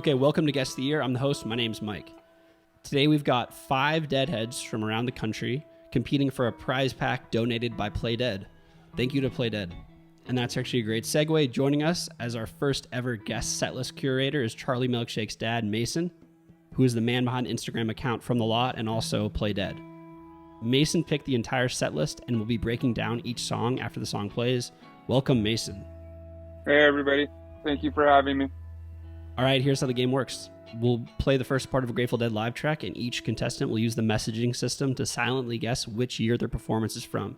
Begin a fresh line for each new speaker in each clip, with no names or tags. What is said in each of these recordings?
Okay, welcome to Guest of the Year. I'm the host. My name's Mike. Today we've got 5 Deadheads from around the country competing for a prize pack donated by Play Dead. Thank you to Play Dead. And that's actually a great segue. Joining us as our first ever guest setlist curator is Charlie Milkshake's dad, Mason, who is the man behind the Instagram account From the Lot and also Play Dead. Mason picked the entire setlist and will be breaking down each song after the song plays. Welcome, Mason.
Hey, everybody. Thank you for having me.
All right, here's how the game works. We'll play the first part of a Grateful Dead live track, and each contestant will use the messaging system to silently guess which year their performance is from.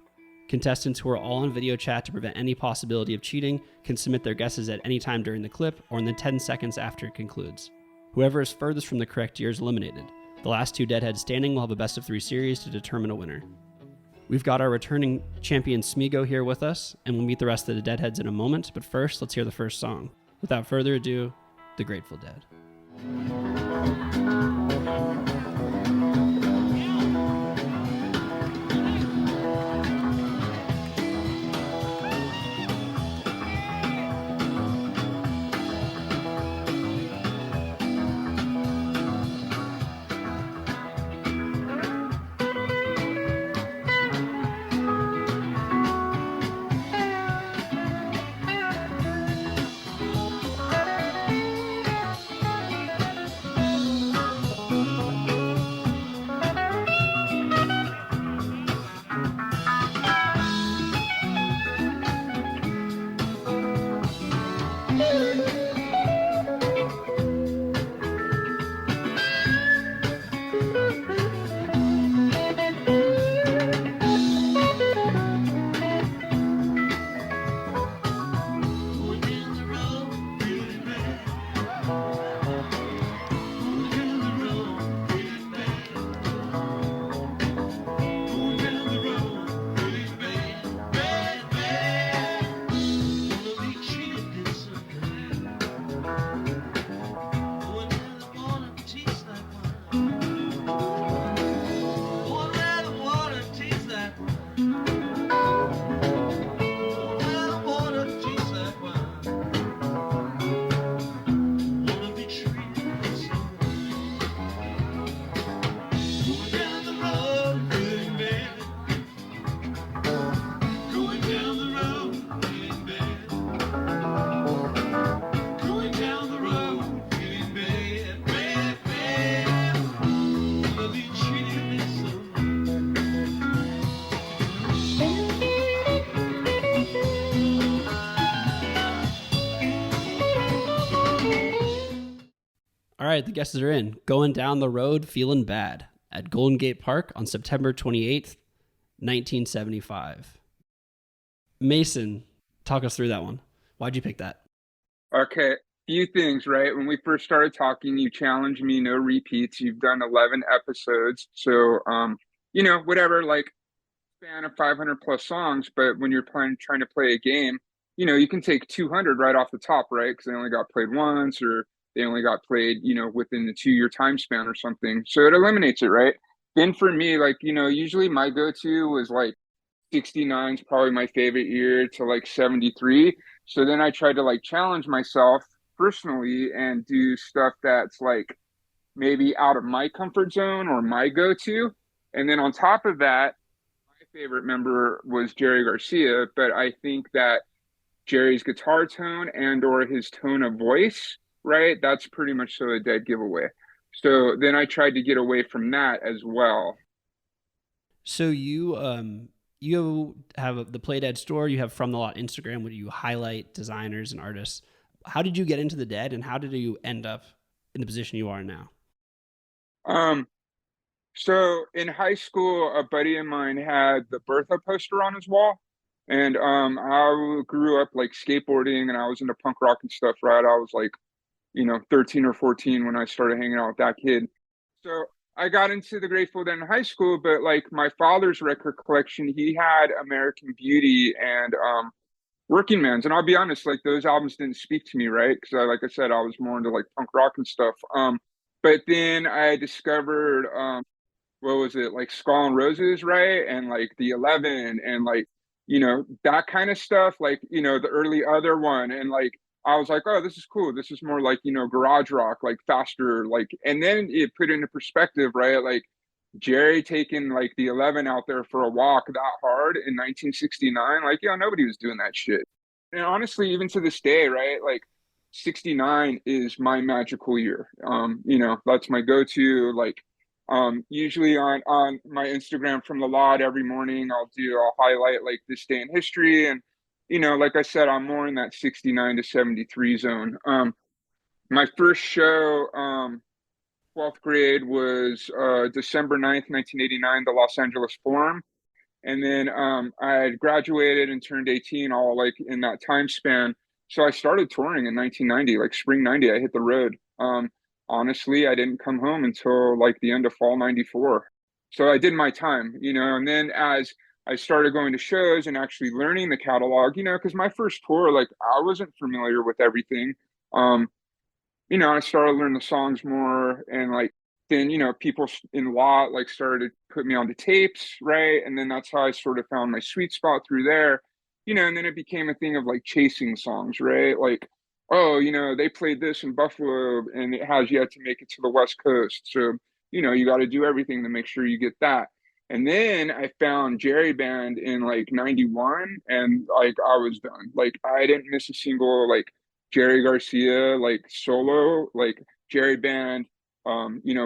Contestants who are all in video chat to prevent any possibility of cheating can submit their guesses at any time during the clip or in the 10 seconds after it concludes. Whoever is furthest from the correct year is eliminated. The last 2 Deadheads standing will have a best of 3 series to determine a winner. We've got our returning champion Smego here with us, and we'll meet the rest of the Deadheads in a moment, but first, let's hear the first song. Without further ado, The Grateful Dead. All right, the guesses are in. Going Down the Road Feeling Bad at Golden Gate Park on September 28th, 1975. Mason, talk us through that one. Why'd you pick that?
Okay, few things, right? When we first started talking, you challenged me, no repeats. You've done 11 episodes. So, whatever, like, span of 500 plus songs. But when you're trying to play a game, you can take 200 right off the top, right? Because they only got played once, or they only got played, within the 2-year time span or something. So it eliminates it, right? Then for me, like, usually my go-to was like 69 is probably my favorite year to like 73. So then I tried to like challenge myself personally and do stuff that's like maybe out of my comfort zone or my go-to. And then on top of that, my favorite member was Jerry Garcia, but I think that Jerry's guitar tone and or his tone of voice, right? That's pretty much so a dead giveaway. So then I tried to get away from that as well.
So you have the Play Dead store, you have From the Lot Instagram, where you highlight designers and artists. How did you get into the Dead, and how did you end up in the position you are now?
So in high school, a buddy of mine had the Bertha poster on his wall. And I grew up like skateboarding, and I was into punk rock and stuff, right? I was like 13 or 14 when I started hanging out with that kid. So I got into the Grateful Dead in high school, but like my father's record collection, he had American Beauty and Working Man's. And I'll be honest, like those albums didn't speak to me, right? Because like I said, I was more into like punk rock and stuff. But then I discovered what was it, like Skull and Roses, right? And like the 11 and like, that kind of stuff, like, the early Other One, and like I was like, oh, this is cool. This is more like, garage rock, like faster, like, and then it put into perspective, right? Like Jerry taking like the 11 out there for a walk that hard in 1969, like, nobody was doing that shit. And honestly, even to this day, right? Like 69 is my magical year. That's my go-to. Like, usually on my Instagram from the lot every morning, I'll highlight like this day in history. And, like I said, I'm more in that 69 to 73 zone. My first show, 12th grade was December 9th, 1989, the Los Angeles Forum. And then I had graduated and turned 18 all like in that time span. So I started touring in 1990, like spring 90, I hit the road. Honestly, I didn't come home until like the end of fall 94. So I did my time, and then as I started going to shows and actually learning the catalog, because my first tour, like I wasn't familiar with everything. Um, I started learning the songs more and like then, people in lot like started to put me on the tapes, right? And then that's how I sort of found my sweet spot through there, and then it became a thing of like chasing songs, right? Like, oh, they played this in Buffalo and it has yet to make it to the West Coast. So, you got to do everything to make sure you get that. And then I found Jerry Band in like 91 and like I was done. Like I didn't miss a single like Jerry Garcia, like solo, like Jerry Band,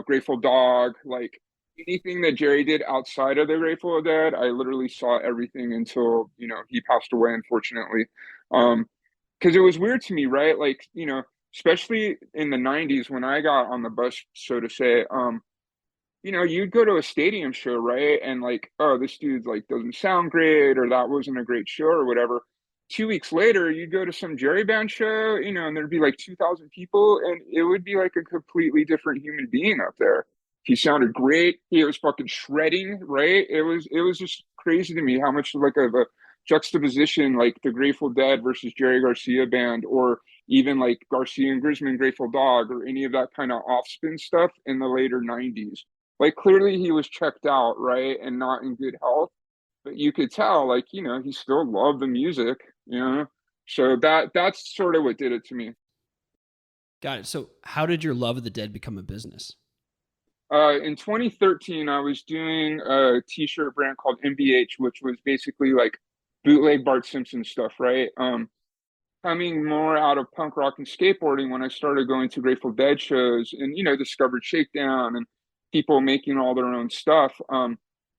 Grateful Dog, like anything that Jerry did outside of the Grateful Dead, I literally saw everything until, he passed away, unfortunately. Because it was weird to me, right? Like, especially in the 90s when I got on the bus, so to say, you'd go to a stadium show, right? And like, oh, this dude like doesn't sound great, or that wasn't a great show, or whatever. 2 weeks later, you'd go to some Jerry Band show, and there'd be like 2,000 people, and it would be like a completely different human being up there. He sounded great. He was fucking shredding, right? It was just crazy to me how much like of a juxtaposition like the Grateful Dead versus Jerry Garcia band, or even like Garcia and Grisman Grateful Dog, or any of that kind of off-spin stuff in the later 90s. Like clearly he was checked out, right, and not in good health, but you could tell, like, he still loved the music, So that's sort of what did it to me.
Got it. So, how did your love of the Dead become a business?
In 2013, I was doing a t-shirt brand called MBH, which was basically like bootleg Bart Simpson stuff, right? Coming more out of punk rock and skateboarding when I started going to Grateful Dead shows and, discovered Shakedown and people making all their own stuff.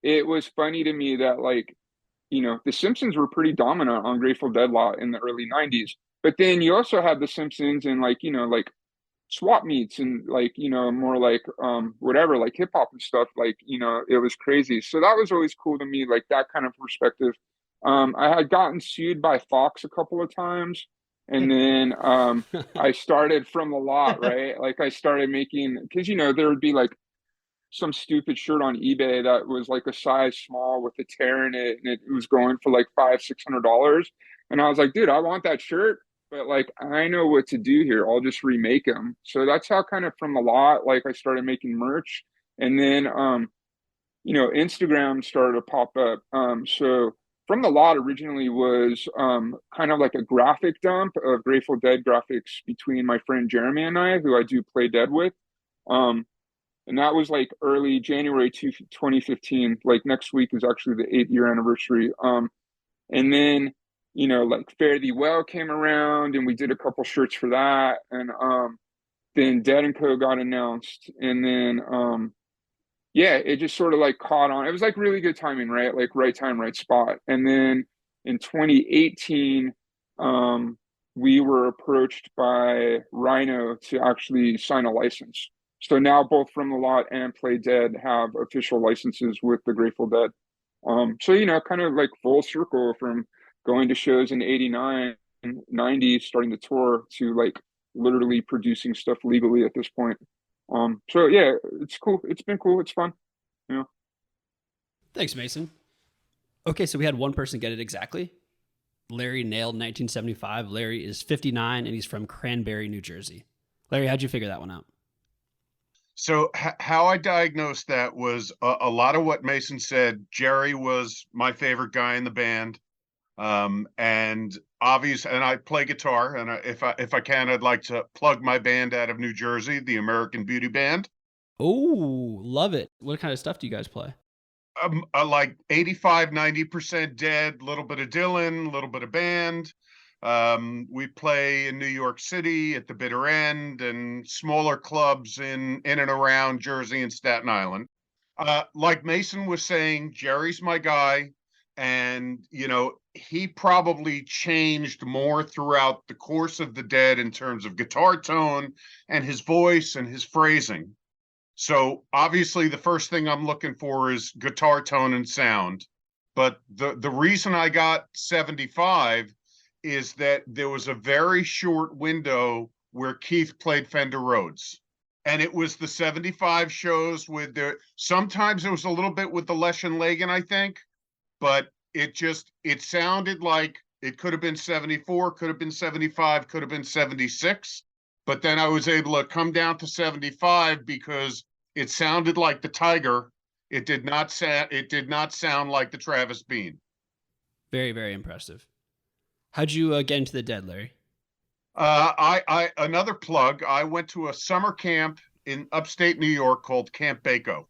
It was funny to me that like, the Simpsons were pretty dominant on Grateful Dead lot in the early 90s. But then you also had the Simpsons and like, like swap meets and like, more like whatever, like hip hop and stuff. Like, it was crazy. So that was always cool to me, like that kind of perspective. I had gotten sued by Fox a couple of times. And then I started from the lot, right? Like I started making, because there would be like some stupid shirt on eBay that was like a size small with a tear in it, and it was going for like $500-600. And I was like, dude, I want that shirt, but like I know what to do here. I'll just remake them. So that's how kind of from a lot, like I started making merch, and then Instagram started to pop up. So from the lot originally was kind of like a graphic dump of Grateful Dead graphics between my friend Jeremy and I, who I do play dead with. Um, and that was like early January 2015. Like next week is actually the 8-year anniversary. And then, like Fare Thee Well came around and we did a couple shirts for that. And then Dead and Co got announced. And then, yeah, it just sort of like caught on. It was like really good timing, right? Like right time, right spot. And then in 2018, we were approached by Rhino to actually sign a license. So now both From the Lot and Play Dead have official licenses with the Grateful Dead. So kind of like full circle from going to shows in 89, 90, starting the tour to like literally producing stuff legally at this point. So yeah, it's cool. It's been cool. It's fun. Yeah.
Thanks, Mason. Okay, so we had one person get it exactly. Larry nailed 1975. Larry is 59 and he's from Cranberry, New Jersey. Larry, how'd you figure that one out?
So how I diagnosed that was a lot of what Mason said. Jerry was my favorite guy in the band. And obviously, and I play guitar. And if I can, I'd like to plug my band out of New Jersey, the American Beauty Band.
Oh, love it. What kind of stuff do you guys play?
I like 85, 90% Dead, a little bit of Dylan, a little bit of band. We play in New York City at the Bitter End and smaller clubs in and around Jersey and Staten Island. Like Mason was saying, Jerry's my guy. And, he probably changed more throughout the course of the Dead in terms of guitar tone and his voice and his phrasing. So obviously the first thing I'm looking for is guitar tone and sound. But the reason I got 75 is that there was a very short window where Keith played Fender Rhodes. And it was the 75 shows with sometimes it was a little bit with the Lesh and Lagan, I think, but it sounded like it could have been 74, could have been 75, could have been 76. But then I was able to come down to 75 because it sounded like the Tiger. It did not sound like the Travis Bean.
Very, very impressive. How'd you get into the Dead, Larry?
I another plug. I went to a summer camp in upstate New York called Camp Baco,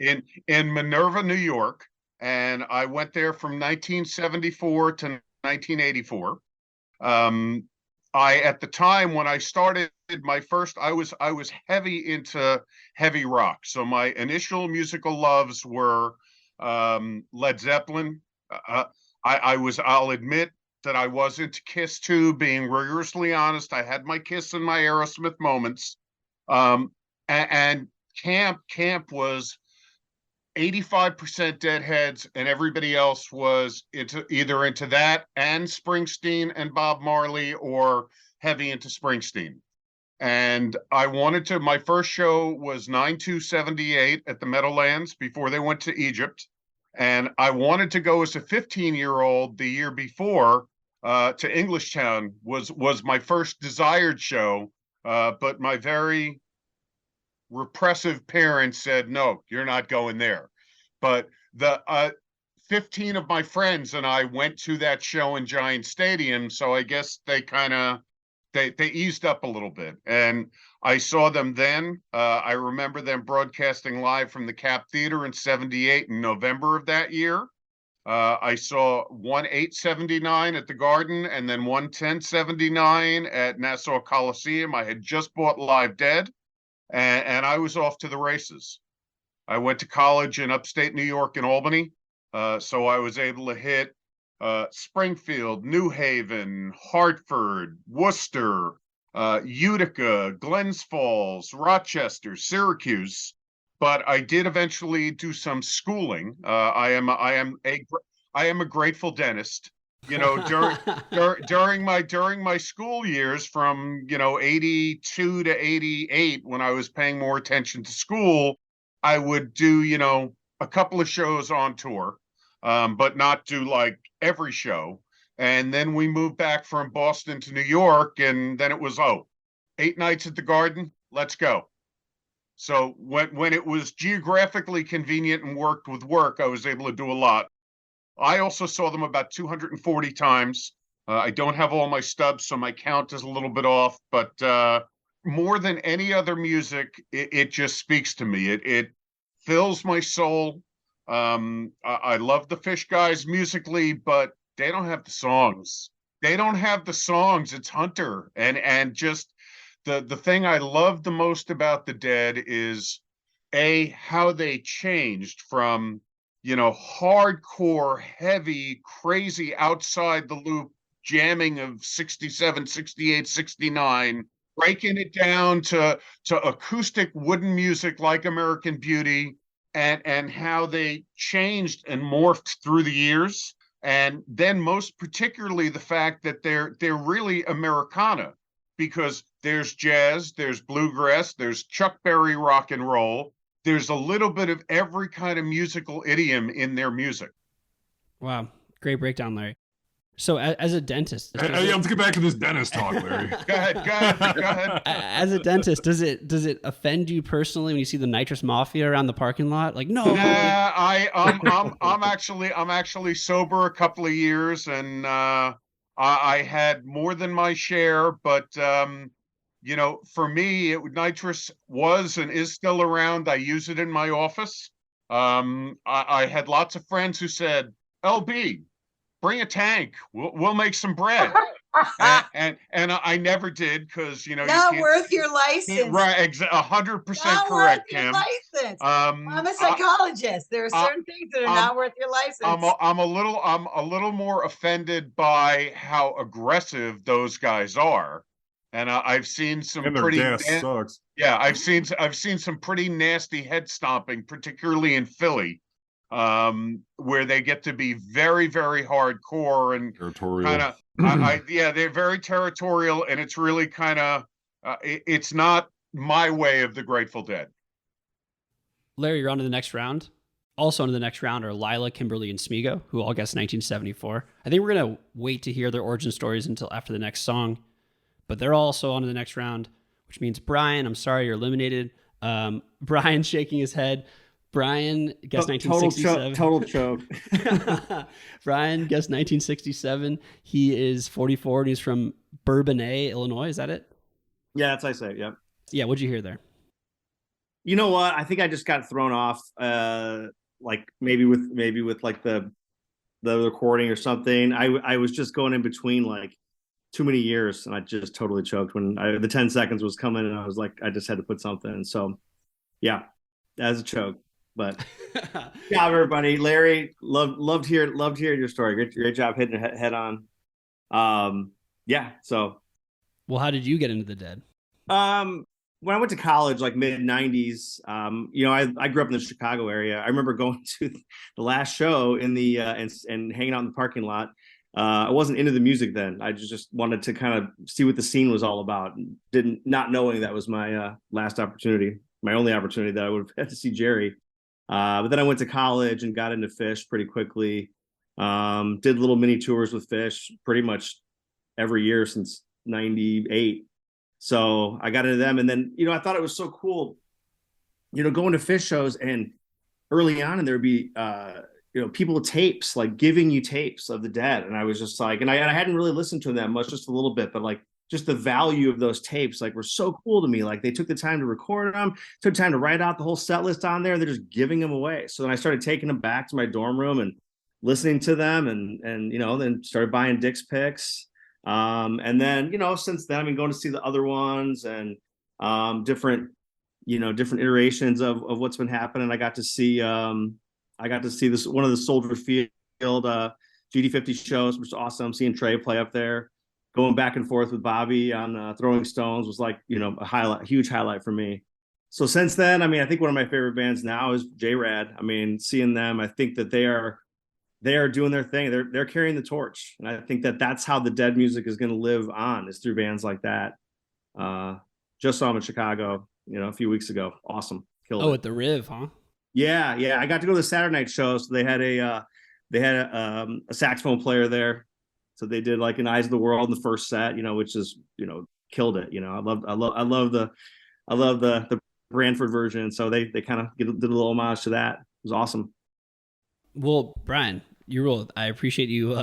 in Minerva, New York, and I went there from 1974 to 1984. At the time when I started my first, I was heavy into heavy rock. So my initial musical loves were Led Zeppelin. I'll admit that I was into Kiss too, being rigorously honest. I had my Kiss and my Aerosmith moments. And Camp was 85% Deadheads, and everybody else was either into that and Springsteen and Bob Marley, or heavy into Springsteen. And my first show was 9/2/78 at the Meadowlands before they went to Egypt. And I wanted to go as a 15-year-old the year before to Englishtown was my first desired show. But my very repressive parents said, no, you're not going there. But the 15 of my friends and I went to that show in Giant Stadium. So I guess they eased up a little bit. And I saw them then. I remember them broadcasting live from the Cap Theater in 78 in November of that year. I saw 1/8/79 at the Garden and then 1/10/79 at Nassau Coliseum. I had just bought Live Dead, and I was off to the races. I went to college in upstate New York in Albany, so I was able to hit Springfield, New Haven, Hartford, Worcester, Utica, Glens Falls, Rochester, Syracuse. But I did eventually do some schooling. I am a grateful dentist. During my school years from 82 to 88, when I was paying more attention to school, I would do a couple of shows on tour, but not do like every show. And then we moved back from Boston to New York, and then it was 8 nights at the Garden, let's go. So when it was geographically convenient and worked with work, I was able to do a lot. I also saw them about 240 times. I don't have all my stubs, so my count is a little bit off, but more than any other music, it just speaks to me. It fills my soul. I love the Fish guys musically, but they don't have the songs. It's Hunter. And just the thing I love the most about the Dead is how they changed from hardcore, heavy, crazy, outside the loop jamming of 67, 68, 69, breaking it down to acoustic wooden music like American Beauty, and how they changed and morphed through the years. And then most particularly the fact that they're really Americana, because there's jazz, there's bluegrass, there's Chuck Berry rock and roll. There's a little bit of every kind of musical idiom in their music.
Wow. Great breakdown, Larry. So as a dentist,
Let's get back to this dentist talk, Larry.
Go ahead.
As a dentist, does it offend you personally when you see the nitrous mafia around the parking lot? Like, no.
Yeah, I'm actually sober a couple of years, and I had more than my share. But for me, nitrous was and is still around. I use it in my office. I had lots of friends who said, "LB, bring a tank. We'll make some bread." and I never did, because
not worth your license.
Right, 100% correct, Kim.
License. I'm a psychologist. There are certain things that are not worth your license.
I'm a little more offended by how aggressive those guys are, and I've seen some
and their
pretty
gas sucks.
Yeah, I've seen some pretty nasty head stomping, particularly in Philly, where they get to be very, very hardcore and kind of. They're very territorial, and it's really kind of it's not my way of the Grateful Dead.
Larry, you're on to the next round. Also on to the next round are Lila, Kimberly, and Smego, who all guessed 1974. I think we're going to wait to hear their origin stories until after the next song, but they're also on to the next round, which means Brian, I'm sorry, you're eliminated. Brian's shaking his head. Brian guessed 1967.
Total choke.
Brian guessed 1967. He is 44 and he's from Bourbonnais, Illinois. Is that it?
Yeah, that's what I say. Yeah.
Yeah. What'd you hear there?
You know what? I think I just got thrown off. Like maybe with like the recording or something. I was just going in between like too many years, and I just totally choked when the 10 seconds was coming, and I was like, I just had to put something. And so, yeah, as a choke. But yeah, everybody, Larry, loved hearing your story. Great job hitting it head on. Yeah. So,
well, how did you get into the Dead?
When I went to college, like mid '90s, I grew up in the Chicago area. I remember going to the last show in the and hanging out in the parking lot. I wasn't into the music then. I just wanted to kind of see what the scene was all about. Not knowing that was my last opportunity, my only opportunity that I would have had to see Jerry. But then I went to college and got into Phish pretty quickly. Did little mini tours with Phish pretty much every year since '98. So I got into them, and then I thought it was so cool, going to Phish shows, and early on, and there'd be people with tapes, like giving you tapes of the Dead, and I was just like, and I hadn't really listened to them much, just a little bit, but like just the value of those tapes, like, were so cool to me. Like, they took the time to record them, took time to write out the whole set list on there. They're just giving them away. So then I started taking them back to my dorm room and listening to them, and then started buying Dick's picks. And then, since then, I've been going to see the other ones and different iterations of what's been happening. I got to see this one of the Soldier Field GD50 shows, which was awesome. Seeing Trey play up there, going back and forth with Bobby on Throwing Stones was like, a huge highlight for me. So since then, I think one of my favorite bands now is J-Rad. Seeing them, I think that they are doing their thing. They're carrying the torch. And I think that that's how the Dead music is going to live on, is through bands like that. Just saw them in Chicago, a few weeks ago. Awesome. Killed it.
At the Riv, huh?
Yeah. I got to go to the Saturday night show. So they had a saxophone player there. So they did like an Eyes of the World in the first set, which is, killed it. I love the Branford version. So they kind of did a little homage to that. It was awesome.
Well, Brian, you ruled. I appreciate you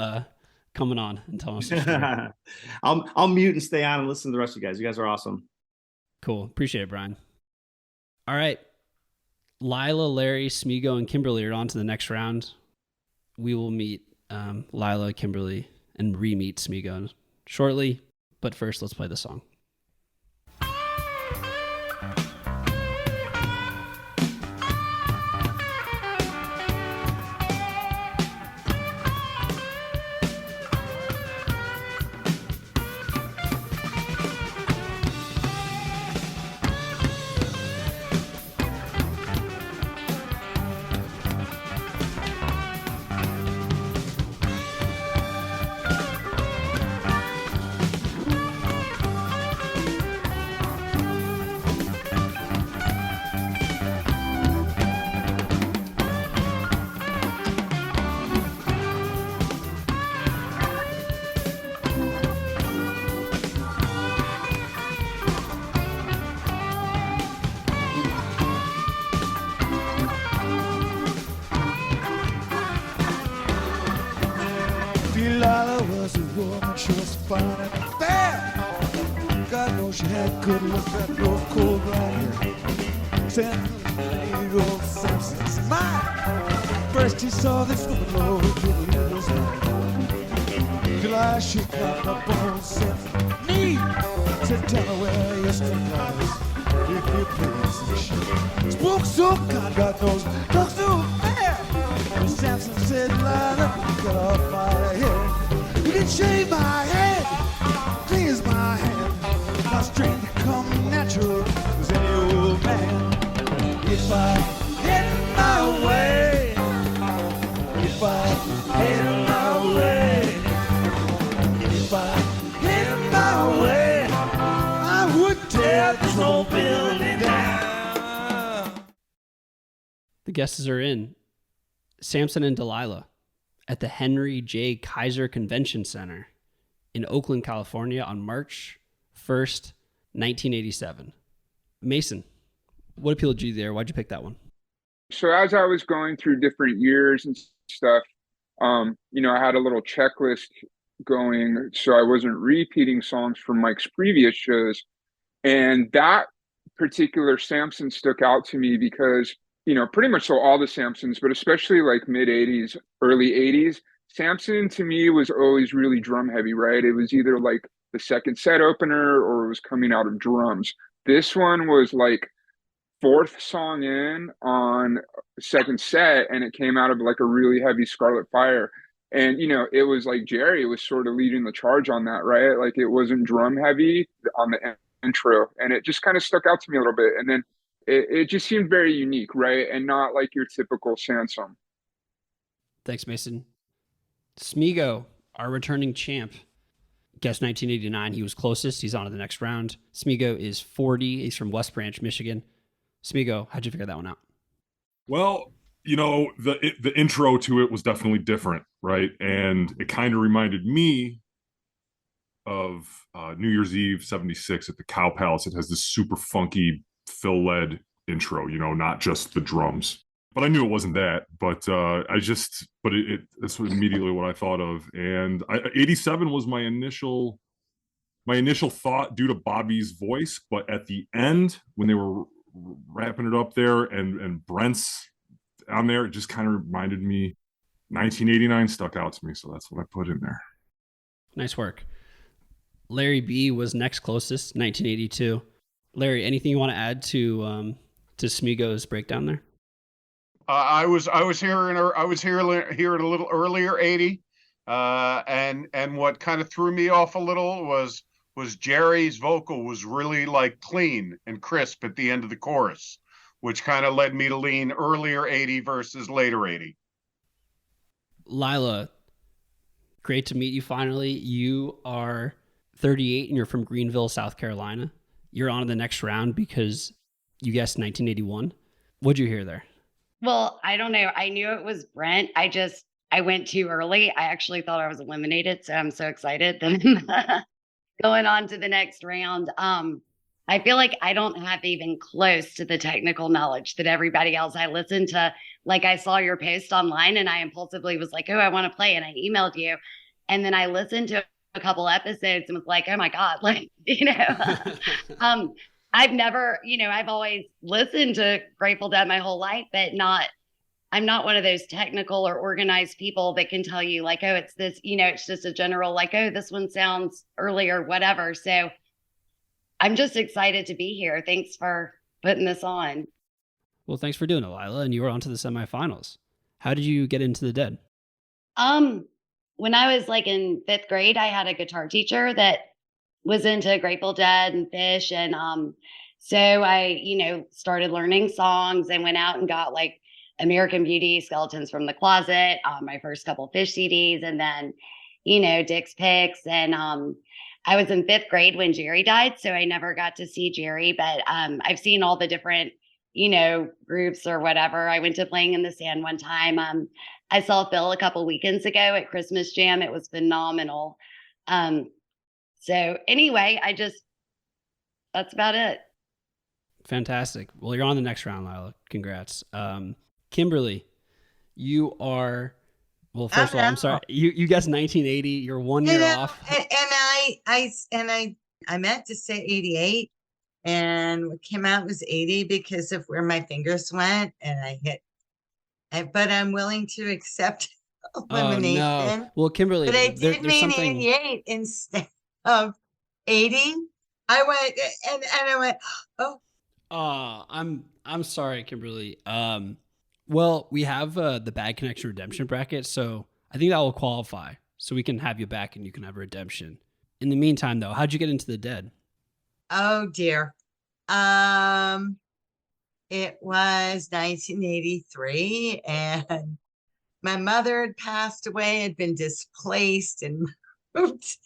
coming on and telling us your story.
I'll mute and stay on and listen to the rest of you guys. You guys are awesome.
Cool. Appreciate it, Brian. All right. Lila, Larry, Smego, and Kimberly are on to the next round. We will meet Lila, Kimberly, and re-meet Smego shortly. But first, let's play the song.
fine and fair. God knows she had good look, that rose cold black hair. San Diego Samson's mine. First he saw this woman, Lord, it was mine. Till I shake out my bones, said, me, said, tell her where your string lies. If you please, spoke so kind, God knows, talk so fair. And Samson said, Lila, get off my head. You can shave my head, cleanse my hand. My strength come natural as any old man. If I had my way, if I had my way, if I had my way, I would tear this whole building down.
The guesses are in. Samson and Delilah at the Henry J. Kaiser Convention Center in Oakland, California on March 1st, 1987. Mason, what appealed to you there? Why'd you pick that one?
So as I was going through different years and stuff, I had a little checklist going so I wasn't repeating songs from Mike's previous shows. And that particular Samson stuck out to me because, pretty much so all the Samsons, but especially like mid 80s, early 80s, Samson to me was always really drum heavy, right? It was either like the second set opener or it was coming out of drums. This one was like fourth song in on second set, and it came out of like a really heavy Scarlet Fire. And, it was like Jerry was sort of leading the charge on that, right? Like it wasn't drum heavy on the intro, and it just kind of stuck out to me a little bit. And then it just seemed very unique, right? And not like your typical Samson.
Thanks, Mason. Smego, our returning champ. Guess 1989. He was closest. He's on to the next round. Smego is 40. He's from West Branch, Michigan. Smego, how'd you figure that one out?
Well, the intro to it was definitely different, right? And it kind of reminded me of New Year's Eve 76 at the Cow Palace. It has this super funky fill-led intro, not just the drums. But I knew it wasn't that. But that's immediately what I thought of. And 87 was my initial thought due to Bobby's voice. But at the end, when they were wrapping it up there and Brent's on there, it just kind of reminded me 1989 stuck out to me. So that's what I put in there.
Nice work. Larry B was next closest, 1982. Larry, anything you want to add to Smego's breakdown there?
I was hearing a little earlier 80, and what kind of threw me off a little was Jerry's vocal was really like clean and crisp at the end of the chorus, which kind of led me to lean earlier 80 versus later 80.
Lila, great to meet you finally. You are 38 and you're from Greenville, South Carolina. You're on to the next round because you guessed 1981. What'd you hear there?
Well, I don't know. I knew it was Brent. I went too early. I actually thought I was eliminated, so I'm so excited. Then going on to the next round. I feel like I don't have even close to the technical knowledge that everybody else. I listened to, like, I saw your post online and I impulsively was like, oh, I want to play. And I emailed you. And then I listened to a couple episodes and was like, oh my God, I've never, I've always listened to Grateful Dead my whole life, but I'm not one of those technical or organized people that can tell you like, oh, it's this, it's just a general, like, oh, this one sounds early or whatever. So I'm just excited to be here. Thanks for putting this on.
Well, thanks for doing it, Lila. And you were on to the semifinals. How did you get into the Dead?
When I was like in 5th grade, I had a guitar teacher that was into Grateful Dead and Fish. And so I, started learning songs and went out and got like American Beauty, Skeletons from the Closet, my first couple Fish CDs, and then, Dick's Picks. And I was in 5th grade when Jerry died, so I never got to see Jerry, but I've seen all the different, groups or whatever. I went to Playing in the Sand one time. I saw Phil a couple weekends ago at Christmas Jam. It was phenomenal. So anyway, that's about it.
Fantastic. Well, you're on the next round, Lila. Congrats. Kimberly, you are Well, first of all, I'm sorry. You guessed 1980. You're 1 year off.
I meant to say 88, and what came out was 80 because of where my fingers went, and I hit. But I'm willing to accept elimination.
Oh, no. Well, Kimberly,
but I did mean
something...
88 instead of 80. I went and I went, oh.
I'm sorry, Kimberly. Well, we have the Bad Connection redemption bracket, so I think that will qualify. So we can have you back and you can have a redemption. In the meantime, though, how'd you get into the Dead?
Oh dear. It was 1983, and my mother had passed away, had been displaced and moved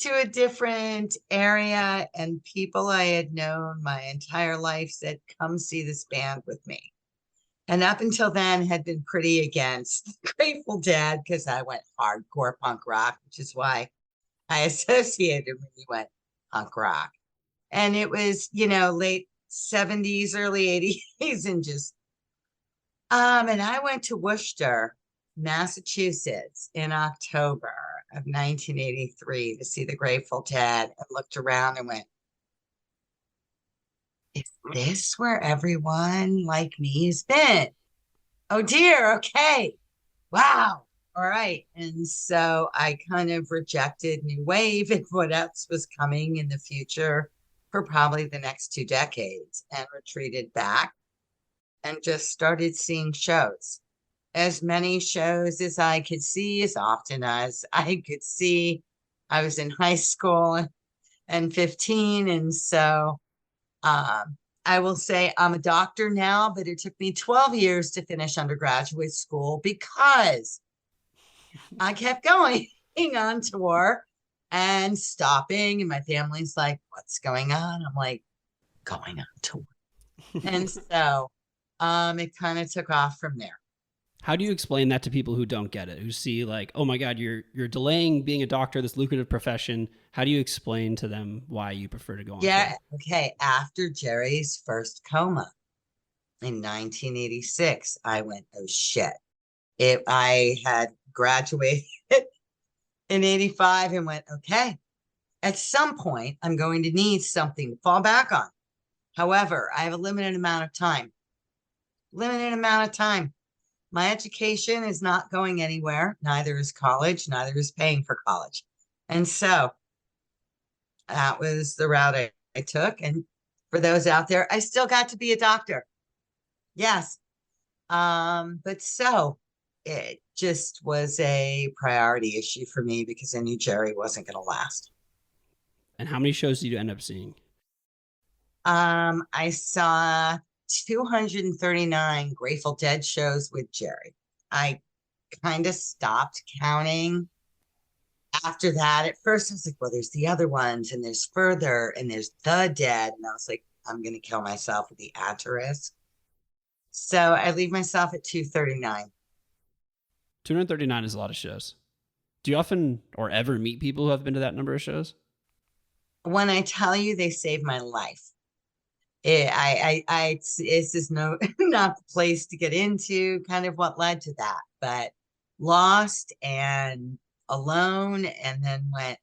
to a different area, and people I had known my entire life said, come see this band with me. And up until then had been pretty against Grateful Dead because I went hardcore punk rock, which is why I associated when you went punk rock. And it was, late 70s, early 80s, and just and I went to Worcester, Massachusetts in October of 1983 to see the Grateful Dead, and looked around and went, is this where everyone like me has been? Oh dear, okay. Wow. All right. And so I kind of rejected New Wave and what else was coming in the future for probably the next 2 decades, and retreated back and just started seeing shows. As many shows as I could see, as often as I could see. I was in high school and 15. And so I will say I'm a doctor now, but it took me 12 years to finish undergraduate school because I kept going on tour and stopping. And my family's like, what's going on? I'm like, going on tour. And so it kind of took off from there.
How do you explain that to people who don't get it, who see like, oh my God, you're delaying being a doctor, this lucrative profession? How do you explain to them why you prefer to go on?
Yeah. Okay. After Jerry's first coma in 1986, I went, oh shit. If I had graduated in 85 and went, okay, at some point I'm going to need something to fall back on. However, I have a limited amount of time. My education is not going anywhere. Neither is college. Neither is paying for college. And so that was the route I took. And for those out there, I still got to be a doctor. Yes. But so it just was a priority issue for me because I knew Jerry wasn't going to last.
And how many shows did you end up seeing?
I saw 239 Grateful Dead shows with Jerry. I kind of stopped counting after that. At first I was like, well, there's the other ones, and there's Further, and there's The Dead. And I was like, I'm going to kill myself with the asterisk. So I leave myself at 239.
239 is a lot of shows. Do you often or ever meet people who have been to that number of shows?
When I tell you they saved my life, this is not the place to get into kind of what led to that, but lost and alone, and then went,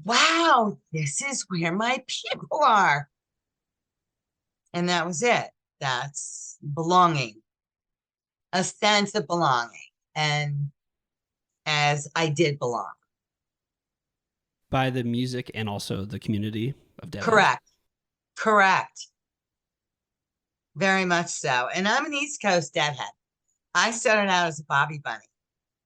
wow, this is where my people are. And that was it. That's belonging, a sense of belonging. And as I did belong.
By the music and also the community of Dead.
Correct. Very much so. And I'm an East Coast Deadhead. I started out as a Bobby Bunny.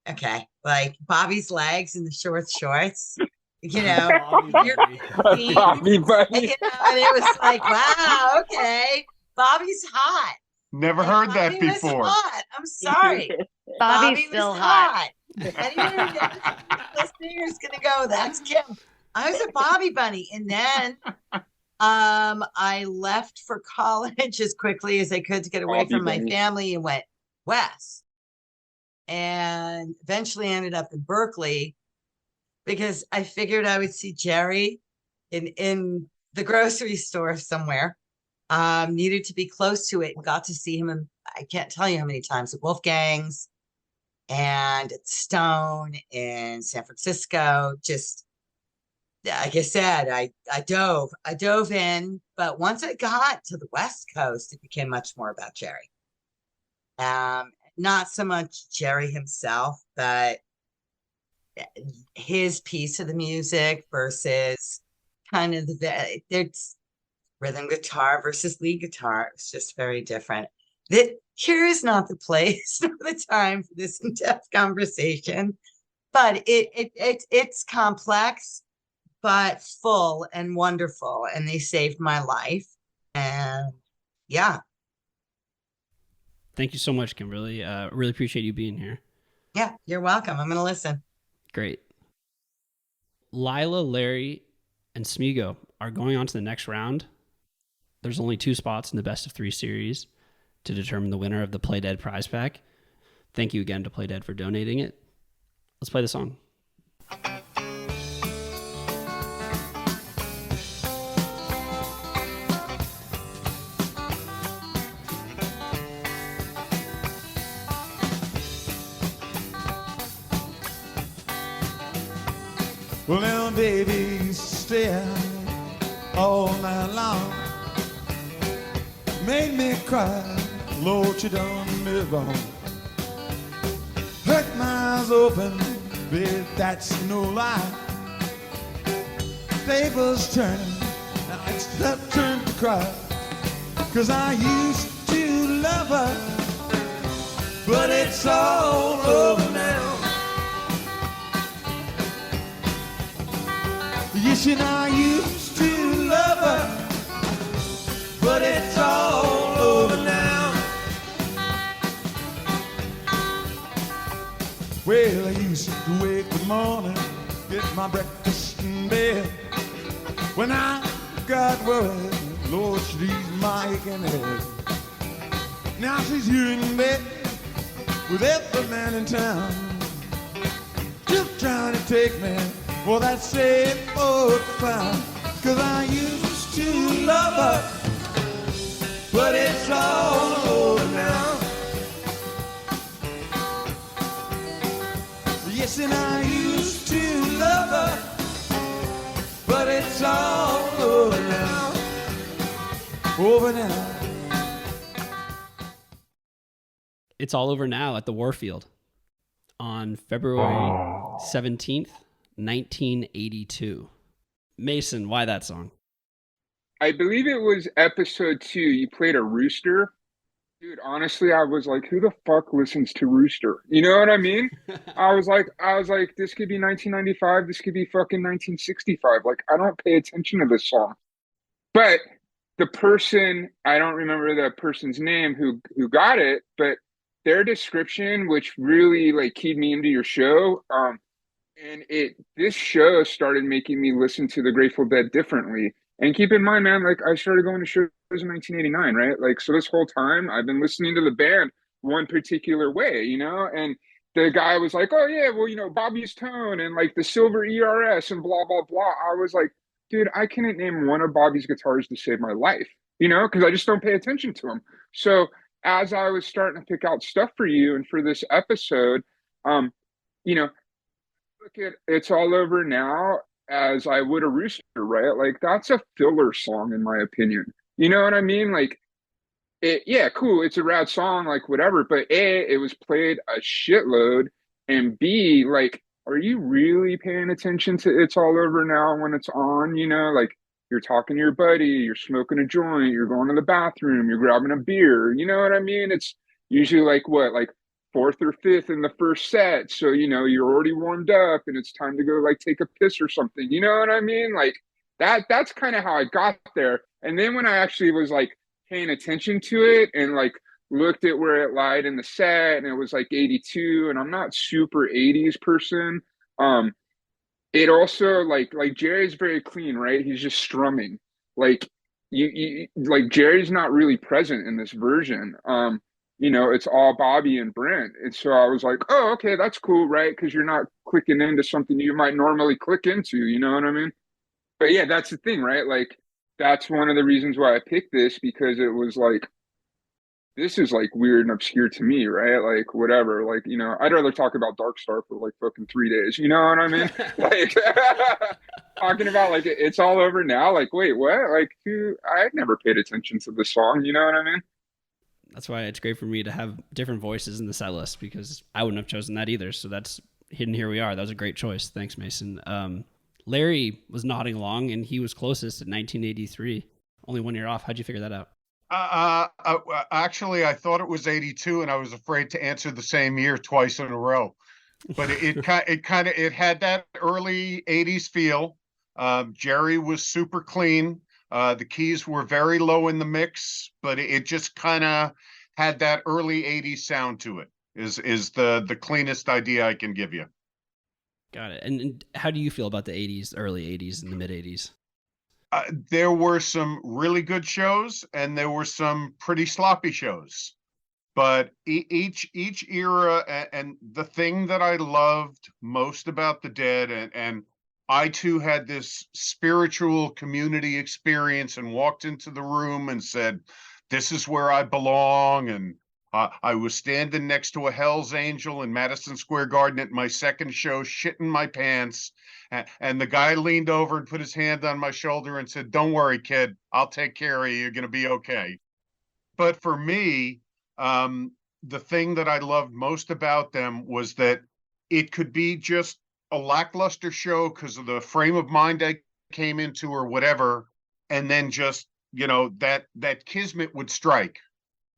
Okay. Like Bobby's legs and the short shorts,
Bobby Bunny.
And it was like, wow, okay. Bobby's hot.
Never heard that
Bobby
before.
Was hot. I'm sorry.
Bobby's still hot.
Anyone listening is going to go, that's Kim. I was a Bobby Bunny. And then I left for college as quickly as I could to get away from my family and went west. And eventually ended up in Berkeley because I figured I would see Jerry in the grocery store somewhere. Needed to be close to it and got to see him. And I can't tell you how many times at Wolfgang's, and at Stone in San Francisco. Just like I said, I dove in, but once I got to the West Coast, it became much more about Jerry. Not so much Jerry himself, but his piece of the music versus kind of there's rhythm guitar versus lead guitar. It's just very different. That here is not the place or the time for this in-depth conversation, but it's complex but full and wonderful, and they saved my life. And yeah.
Thank you so much, Kimberly. Really appreciate you being here.
Yeah, you're welcome. I'm going to listen.
Great. Lila, Larry, and Smego are going on to the next round. There's only 2 spots in the best of 3 series to determine the winner of the Play Dead prize pack. Thank you again to Play Dead for donating it. Let's play the song.
Well, now, baby, you stay out all night long. Made me cry, Lord, you done me wrong. Hurt my eyes open, baby, that's no lie. Tables turning, now it's her turn to cry. 'Cause I used to love her, but it's all over now. Yes, and I used to love her, but it's all over now. Well, I used to wake the morning, get my breakfast in bed. When I got worried, Lord, she'd ease my aching head. Now she's here in bed with every man in town, still trying to take me for that same old fine. 'Cause I used to love her, but it's all over now. Yes, and I used to love her, but it's all over now. Over now.
It's all over now at the Warfield on February 17th, 1982. Mason, why that song?
I believe it was episode 2. You played a rooster. Dude, honestly, I was like, who the fuck listens to Rooster? You know what I mean? I was like, this could be 1995. This could be fucking 1965. Like, I don't pay attention to this song. But the person, I don't remember the person's name who got it, but their description, which really like keyed me into your show, and this show started making me listen to the Grateful Dead differently. And keep in mind, man, like I started going to shows in 1989, right? Like, so this whole time I've been listening to the band one particular way, you know? And the guy was like, oh yeah, well, you know, Bobby's Tone and like the Silver ERS and blah, blah, blah. I was like, dude, I couldn't name one of Bobby's guitars to save my life, you know, because I just don't pay attention to them. So as I was starting to pick out stuff for you and for this episode, you know, look at It's All Over Now as I would a Rooster, right? Like that's a filler song in my opinion. You know what I mean? Like yeah, cool, it's a rad song, like whatever, but A, it was played a shitload, and B, like, are you really paying attention to It's All Over Now when it's on? You know, like you're talking to your buddy, you're smoking a joint, you're going to the bathroom, you're grabbing a beer, you know what I mean? It's usually like what, like fourth or fifth in the first set. So, you know, you're already warmed up and it's time to go like take a piss or something. You know what I mean? Like that's kind of how I got there. And then when I actually was like paying attention to it and like looked at where it lied in the set and it was like 82, and I'm not super 80s person. It also like Jerry's very clean, right? He's just strumming. Like you like Jerry's not really present in this version. You know, it's all Bobby and Brent. And so I was like, oh, okay, that's cool, right? Because you're not clicking into something you might normally click into, you know what I mean? But yeah, that's the thing, right? Like, that's one of the reasons why I picked this, because it was like, this is like weird and obscure to me, right? Like whatever, like, you know, I'd rather talk about Dark Star for like fucking 3 days. You know what I mean? Like talking about like it's all over now. Like, wait, what? Like, who? I never paid attention to this song. You know what I mean?
That's why it's great for me to have different voices in the set list, because I wouldn't have chosen that either. So that's hidden. Here we are. That was a great choice. Thanks, Mason. Larry was nodding along, and he was closest at 1983. Only 1 year off. How'd you figure that out?
Actually, I thought it was 82, and I was afraid to answer the same year twice in a row. But it had that early 80s feel. Jerry was super clean. The keys were very low in the mix, but it just kind of had that early 80s sound to it. Is the cleanest idea I can give you.
Got it. And how do you feel about the 80s, early 80s and the mid 80s?
There were some really good shows, and there were some pretty sloppy shows. But each era, and the thing that I loved most about the Dead, and I too had this spiritual community experience and walked into the room and said, "This is where I belong." And I was standing next to a Hell's Angel in Madison Square Garden at my second show, shitting my pants. And the guy leaned over and put his hand on my shoulder and said, "Don't worry, kid. I'll take care of you. You're going to be okay." But for me, the thing that I loved most about them was that it could be just a lackluster show because of the frame of mind I came into or whatever. And then just, you know, that kismet would strike.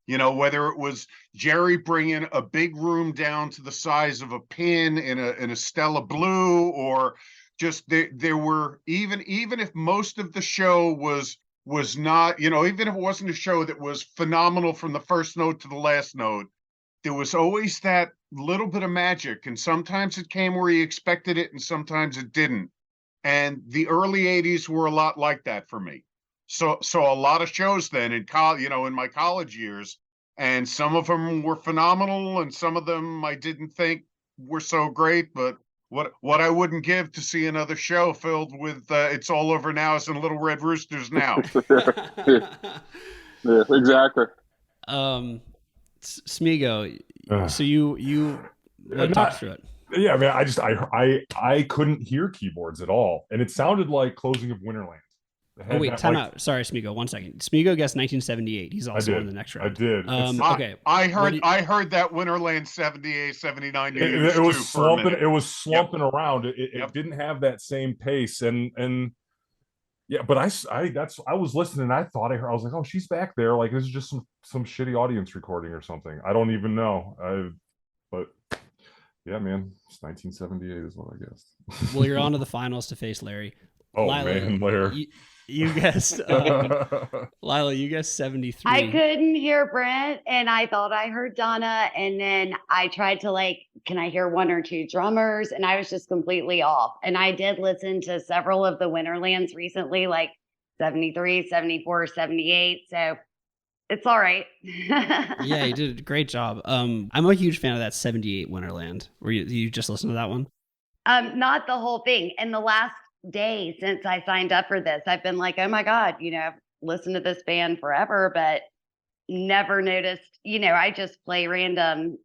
You know, whether it was Jerry bringing a big room down to the size of a pin in a Stella Blue, or just there were, even if most of the show was not, you know, even if it wasn't a show that was phenomenal from the first note to the last note, there was always that little bit of magic, and sometimes it came where you expected it and sometimes it didn't. And the early 80s were a lot like that for me. So a lot of shows then in college, you know, in my college years, and some of them were phenomenal and some of them I didn't think were so great. But what I wouldn't give to see another show filled with It's All Over Now and Little Red Roosters Now.
Yeah, exactly.
Smego, so you talk through it.
Yeah, I mean, I couldn't hear keyboards at all, and it sounded like Closing of Winterland.
Oh wait, time out. Sorry, Smego. 1 second. Smego guessed 1978. He's also in the next round.
I did.
Okay.
I heard that Winterland 78, 79 years.
It was slumping. It was slumping around. It didn't have that same pace, and yeah. But I was listening. And I was like, oh, she's back there. Like this is just some shitty audience recording or something. I don't even know. But yeah, man, it's 1978 is what I guessed.
Well, you're on to the finals to face Larry.
Oh
Lila,
man, Larry.
You guessed Lila, you guessed 73.
I couldn't hear Brent, and I thought I heard Donna, and then I tried to can I hear one or two drummers, and I was just completely off. And I did listen to several of the Winterlands recently, like 73, 74, 78. So it's all right.
Yeah, you did a great job. I'm a huge fan of that 78 Winterland. Were you just listened to that one?
Not the whole thing. And the last day since I signed up for this, I've been like, oh my God, you know, I've listened to this band forever, but never noticed, you know, I just play random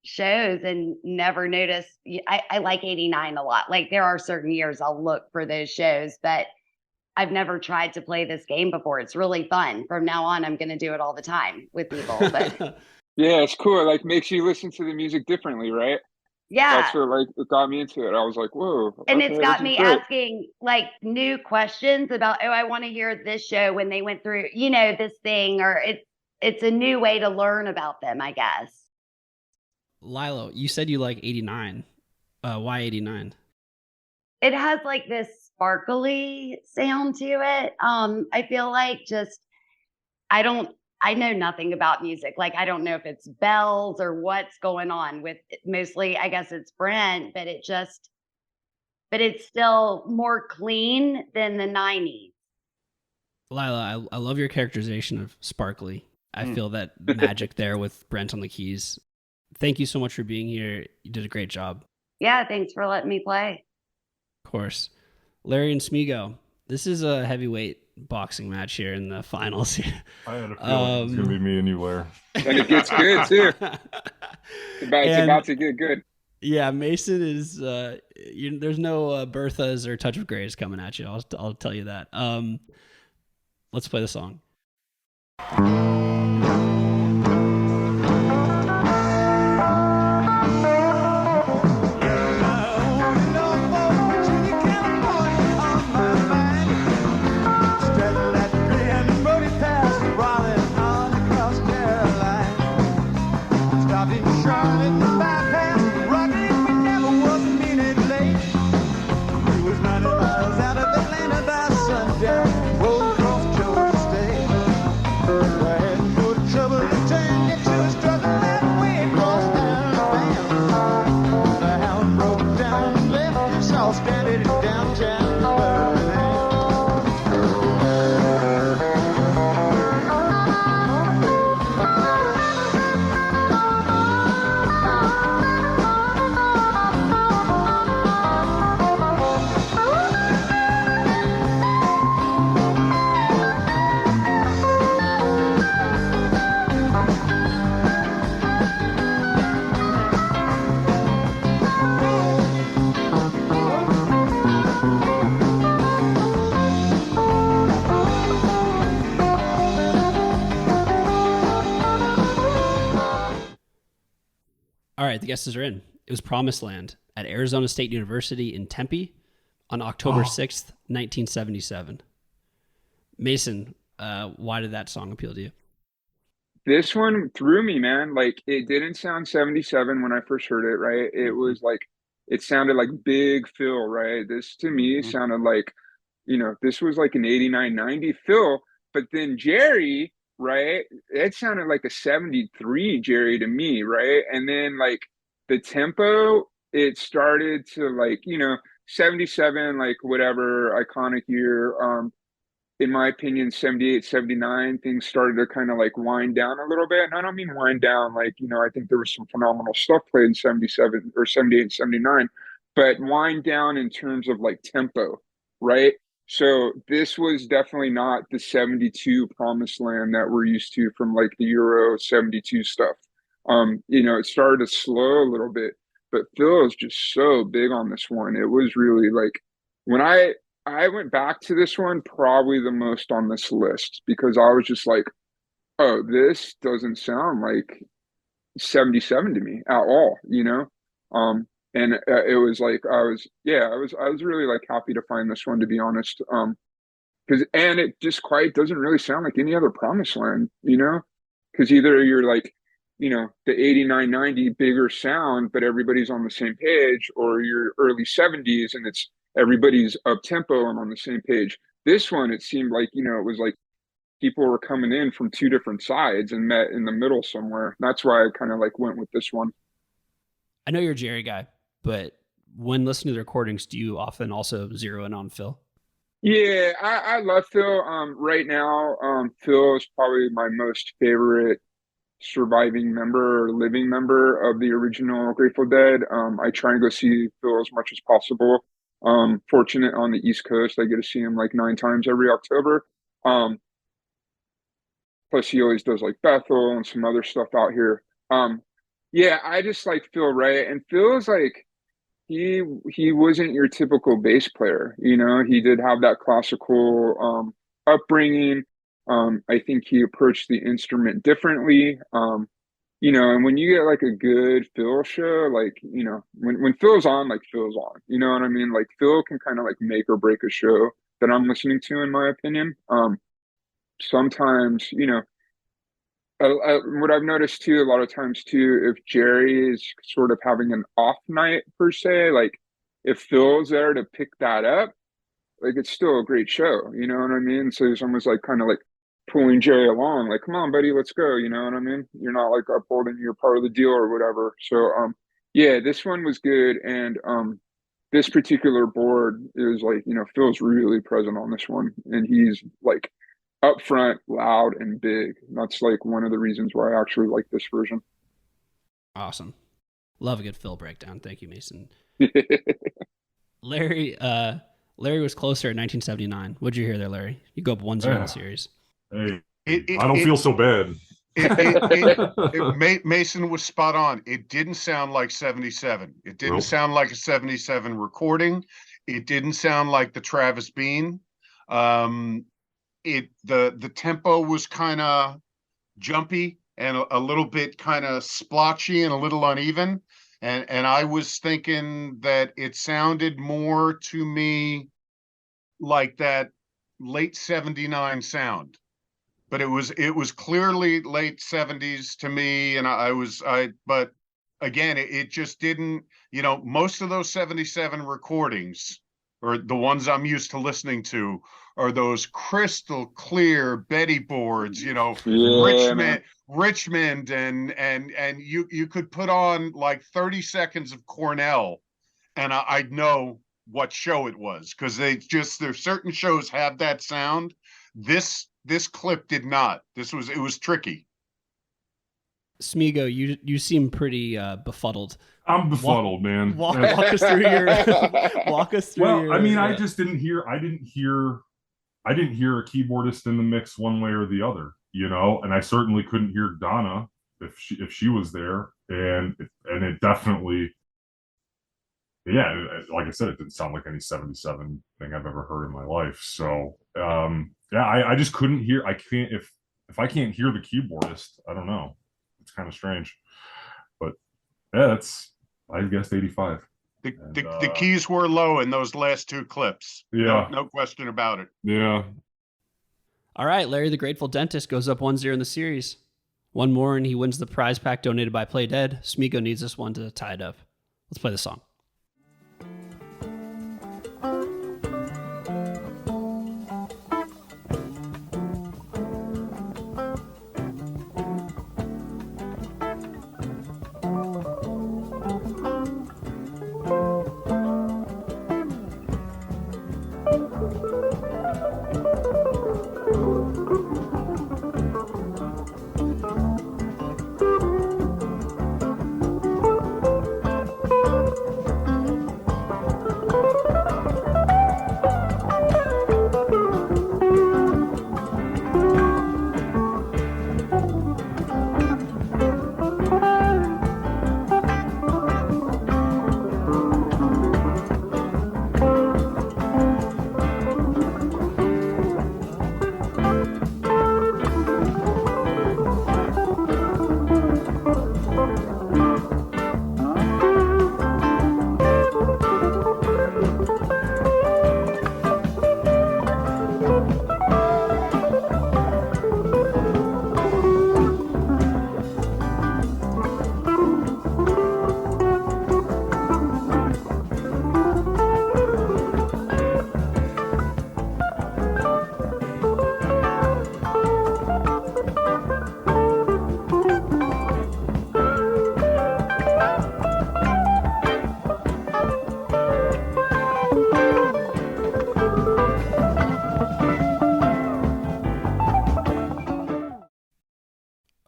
shows and never noticed. I like 89 a lot. Like there are certain years I'll look for those shows, but I've never tried to play this game before. It's really fun. From now on, I'm going to do it all the time with people. But
yeah, it's cool. It like makes you listen to the music differently, right?
Yeah.
That's what like it got me into it. I was like, whoa.
And
okay,
it's got me asking like new questions about, oh, I want to hear this show when they went through, you know, this thing, or it's a new way to learn about them, I guess.
Lila, you said you like 89. Why 89?
It has like this sparkly sound to it. I feel like I know nothing about music. Like, I don't know if it's bells or what's going on with mostly, I guess it's Brent, but it's still more clean than the 90s.
Lila, I love your characterization of sparkly. I feel that magic there with Brent on the keys. Thank you so much for being here. You did a great job.
Yeah, thanks for letting me play.
Of course. Larry and Smego, This is a heavyweight boxing match here in the finals.
I had a feeling it was going to be me and you, Blair.
And it gets good too. It's about to get good.
Yeah, Mason is. There's no Berthas or Touch of Grays coming at you. I'll tell you that. Let's play the song. All right, the guesses are in. It was Promised Land at Arizona State University in Tempe on October 6th, 1977. Mason, why did that song appeal to you?
This one threw me, man. Like, it didn't sound 77 when I first heard it, right? It was like, it sounded like Big Phil, right? This to me sounded like, this was like an 89, 90 Phil. But then Jerry, right? It sounded like a 73 Jerry to me, right? And then like the tempo, it started to like, 77, like whatever iconic year. In my opinion, 78, 79, things started to kind of like wind down a little bit. And I don't mean wind down, like, I think there was some phenomenal stuff played in 77 or 78, 79, but wind down in terms of like tempo, right? So this was definitely not the 72 Promised Land that we're used to from like the Euro 72 stuff. It started to slow a little bit, but Phil is just so big on this one. It was really like when I went back to this one probably the most on this list because I was just like, oh, this doesn't sound like 77 to me at all, and it was like I was really like happy to find this one, to be honest, and it just quite doesn't really sound like any other Promised Land, because either you're like, the 89, 90 bigger sound but everybody's on the same page, or you're early 70s and it's everybody's up tempo and on the same page. This one, it seemed like, it was like people were coming in from two different sides and met in the middle somewhere. That's why I kind of like went with this one.
I know you're a Jerry guy, but when listening to the recordings, do you often also zero in on Phil?
Yeah, I love Phil. Right now, Phil is probably my most favorite surviving member or living member of the original Grateful Dead. I try and go see Phil as much as possible. Fortunate on the East Coast, I get to see him like 9 times every October. Plus he always does like Bethel and some other stuff out here. Yeah, I just like Phil, right? And Phil is like, he wasn't your typical bass player, he did have that classical upbringing. I think he approached the instrument differently. And when you get like a good Phil show, like, when Phil's on, like Phil's on, you know what I mean? Like Phil can kind of like make or break a show that I'm listening to, in my opinion. Sometimes, what I've noticed too, a lot of times too, if Jerry is sort of having an off night per se, like if Phil's there to pick that up, like it's still a great show, you know what I mean? So it's almost like kind of like pulling Jerry along, like, come on, buddy, let's go, you know what I mean? You're not like upholding your part of the deal or whatever. So yeah, this one was good. And this particular board is like, Phil's really present on this one, and he's like up front, loud and big. And that's like one of the reasons why I actually like this version.
Awesome. Love a good Phil breakdown. Thank you, Mason. Larry Larry was closer in 1979. What'd you hear there, Larry? You go up 1-0 in the series.
Hey, I don't feel so bad.
Mason was spot on. It didn't sound like 77. It didn't sound like a 77 recording. It didn't sound like the Travis Bean. The tempo was kind of jumpy and a little bit kind of splotchy and a little uneven. And I was thinking that it sounded more to me like that late 79 sound. But it was clearly late 70s to me, and but again, it just didn't, most of those 77 recordings, or the ones I'm used to listening to, are those crystal clear Betty boards, Richmond, and you could put on like 30 seconds of Cornell, and I'd know what show it was, because there's certain shows have that sound. This clip did not. It was tricky.
Smego, you seem pretty befuddled.
I'm befuddled, man.
Walk us through your.
Well, I mean, I just didn't hear. I didn't hear a keyboardist in the mix one way or the other, and I certainly couldn't hear Donna if she was there, and it definitely. Yeah, like I said, it didn't sound like any 77 thing I've ever heard in my life. So, I just couldn't hear. I can't if I can't hear the keyboardist, I don't know. It's kind of strange, but yeah, I guessed 85.
The keys were low in those last two clips.
Yeah,
no question about it.
Yeah.
All right, Larry the Grateful Dentist goes up 1-0 in the series. One more and he wins the prize pack donated by Play Dead. Smego needs this one to tie it up. Let's play the song.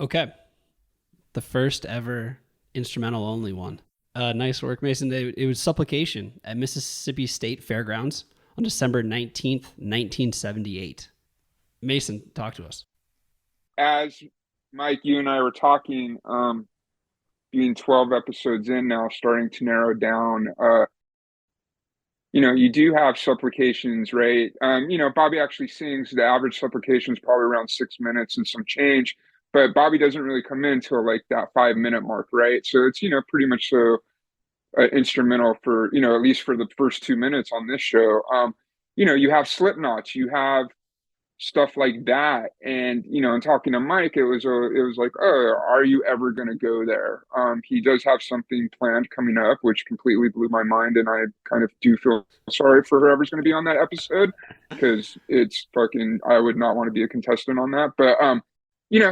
Okay. The first ever instrumental only one. Nice work, Mason. It was Supplication at Mississippi State Fairgrounds on December 19th, 1978. Mason, talk to us.
As Mike, you and I were talking, being 12 episodes in now, starting to narrow down, you do have supplications, right? Bobby actually sings. The average supplication is probably around 6 minutes and some change, but Bobby doesn't really come in till like that 5 minute mark, right? So it's, pretty much so instrumental for, at least for the first 2 minutes on this show. You have slip knots, you have stuff like that. And, and talking to Mike, it was like, oh, are you ever going to go there? He does have something planned coming up, which completely blew my mind. And I kind of do feel sorry for whoever's going to be on that episode, because it's fucking, I would not want to be a contestant on that. But,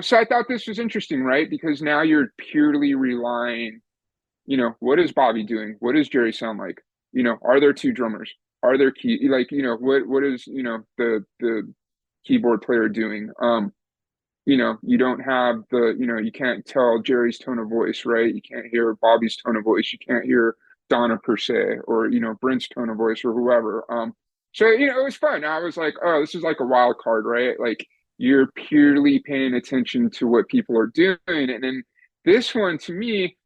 so I thought this was interesting, right? Because now you're purely relying, what is Bobby doing? What does Jerry sound like? Are there two drummers? Are there key, what is, the keyboard player doing? You don't have you can't tell Jerry's tone of voice, right? You can't hear Bobby's tone of voice. You can't hear Donna per se, or, Brent's tone of voice, or whoever. So, it was fun. I was like, oh, this is like a wild card, right? Like you're purely paying attention to what people are doing. And then this one to me,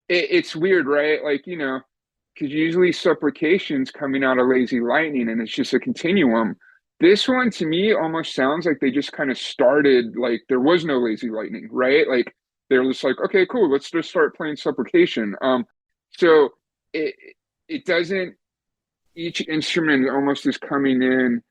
it's weird, right? Like, because usually supplications coming out of Lazy Lightning and it's just a continuum. This one to me almost sounds like they just kind of started like there was no Lazy Lightning, right? Like they're just like, okay, cool, let's just start playing supplication. So it it doesn't, each instrument almost is coming in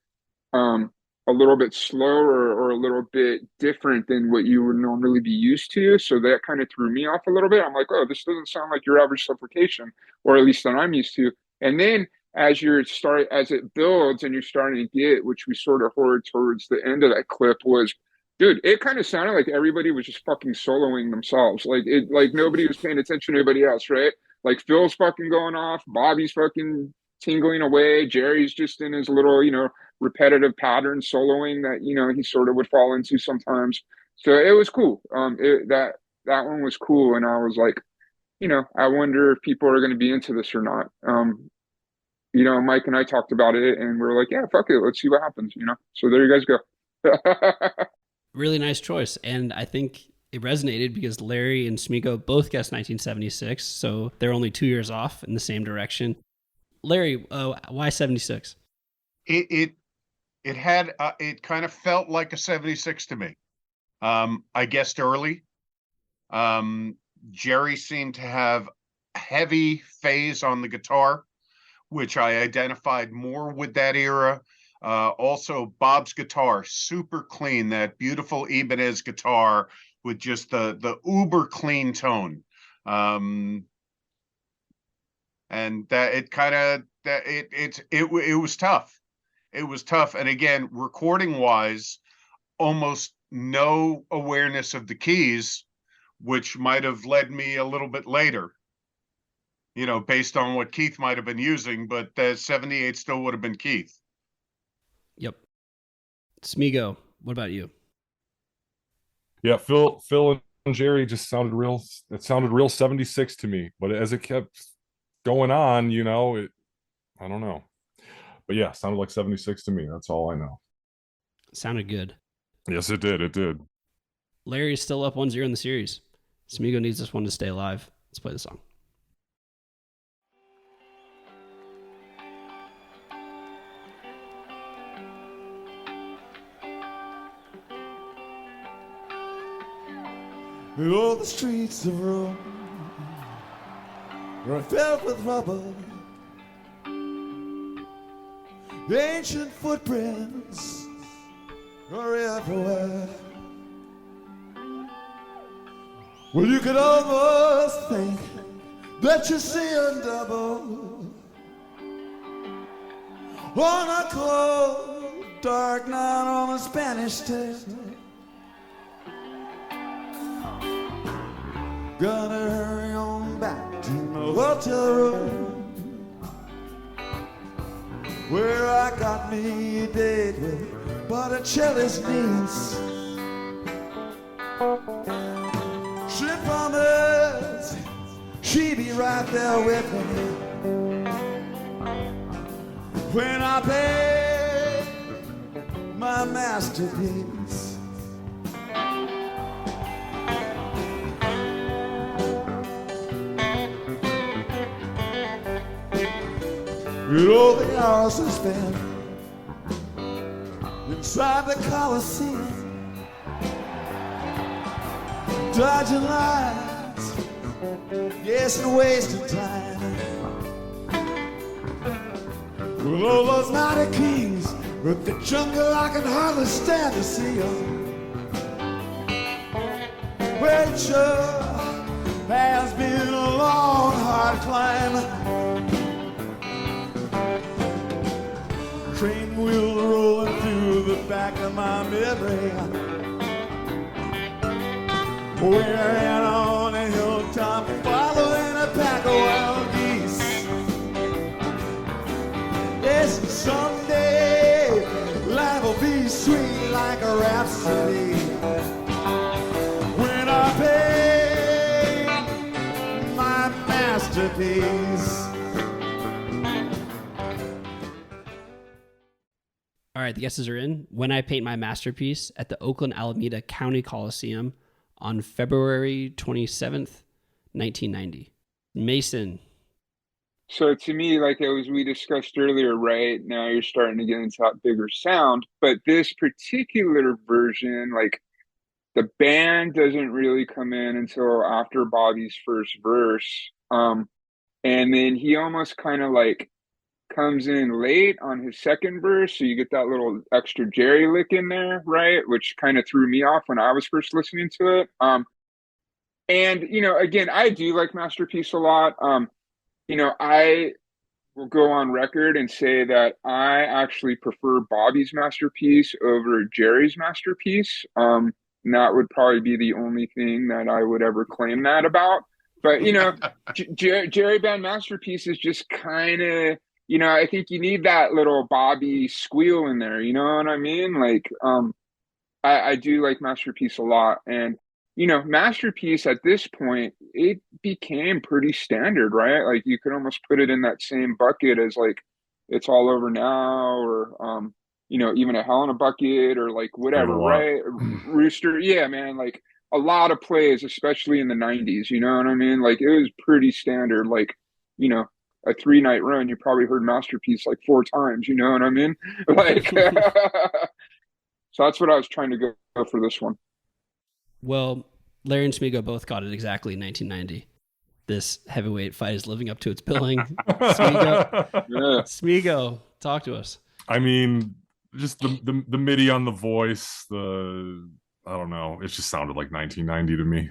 um a little bit slower or a little bit different than what you would normally be used to. So that kind of threw me off a little bit. I'm like, oh, this doesn't sound like your average supplication, or at least that I'm used to. And then as it builds and you're starting to get, which we sort of heard towards the end of that clip was, dude, it kind of sounded like everybody was just fucking soloing themselves. Like nobody was paying attention to anybody else, right? Like Phil's fucking going off, Bobby's fucking tingling away, Jerry's just in his little, repetitive pattern soloing that he sort of would fall into sometimes. So it was cool. That one was cool, and I was like, I wonder if people are going to be into this or not. Mike and I talked about it, and we're like, yeah, fuck it, let's see what happens. So there you guys go.
Really nice choice, and I think it resonated because Larry and Smego both guessed 1976, so they're only 2 years off in the same direction. Larry, why 76?
It had it kind of felt like a 76 to me. I guessed early. Jerry seemed to have heavy phase on the guitar, which I identified more with that era. Also, Bob's guitar, super clean, that beautiful Ibanez guitar with just the uber clean tone. And that it kind of it was tough. It was tough. And again, recording wise, almost no awareness of the keys, which might have led me a little bit later, based on what Keith might have been using, but 78 still would have been Keith.
Yep. Smego, what about you?
Yeah, Phil and Jerry just sounded real 76 to me, but as it kept going on, I don't know. But yeah, sounded like 76 to me. That's all I know.
Sounded good.
Yes, it did. It did.
Larry's still up 1-0 in the series. Smego needs this one to stay alive. Let's play the song.
All the streets of Rome are filled with rubble. The ancient footprints are everywhere. Well, you could almost think that you're seeing double on a cold, dark night on a Spanish Tail. Gotta hurry on back to my hotel room, where I got me a date with Botticelli's niece. She promised she'd be right there with me when I paid my masterpiece. With all the hours I spent inside the Coliseum, dodging lines, yes, and wasting time. With all those mighty kings, with the jungle I can hardly stand to see them. Well, it sure has been a long, hard climb. Train wheel rolling through the back of my memory. We're out on a hilltop following a pack of wild geese. Yes, someday life will be sweet like a rhapsody when I pay my masterpiece.
right, the guesses are in. When I Paint My Masterpiece at the Oakland Alameda County Coliseum on February 27th, 1990. Mason.
So to me, like as we discussed earlier, right now you're starting to get into that bigger sound, but this particular version, like the band doesn't really come in until after Bobby's first verse. And then he almost kind of like comes in late on his second verse, so you get that little extra Jerry lick in there, right? Which kind of threw me off when I was first listening to it. And again, I do like Masterpiece a lot. I will go on record and say that I actually prefer Bobby's Masterpiece over Jerry's Masterpiece. And that would probably be the only thing that I would ever claim that about. But Jerry Band Masterpiece is just kind of, I think you need that little Bobby squeal in there. You know what I mean? Like, I do like Masterpiece a lot, and Masterpiece at this point, it became pretty standard, right? Like you could almost put it in that same bucket as like It's All Over Now, or even A Hell in a Bucket, or like whatever, right? Rooster, yeah, man, like a lot of plays, especially in the 90s, you know what I mean? Like it was pretty standard, like, a 3-night run, you probably heard Masterpiece like 4 times, you know what I mean? Like, so that's what I was trying to go for this one.
Well, Larry and Smego both got it exactly in 1990. This heavyweight fight is living up to its billing. Smego, talk to us.
I mean, just the MIDI on the voice, I don't know. It just sounded like 1990 to me.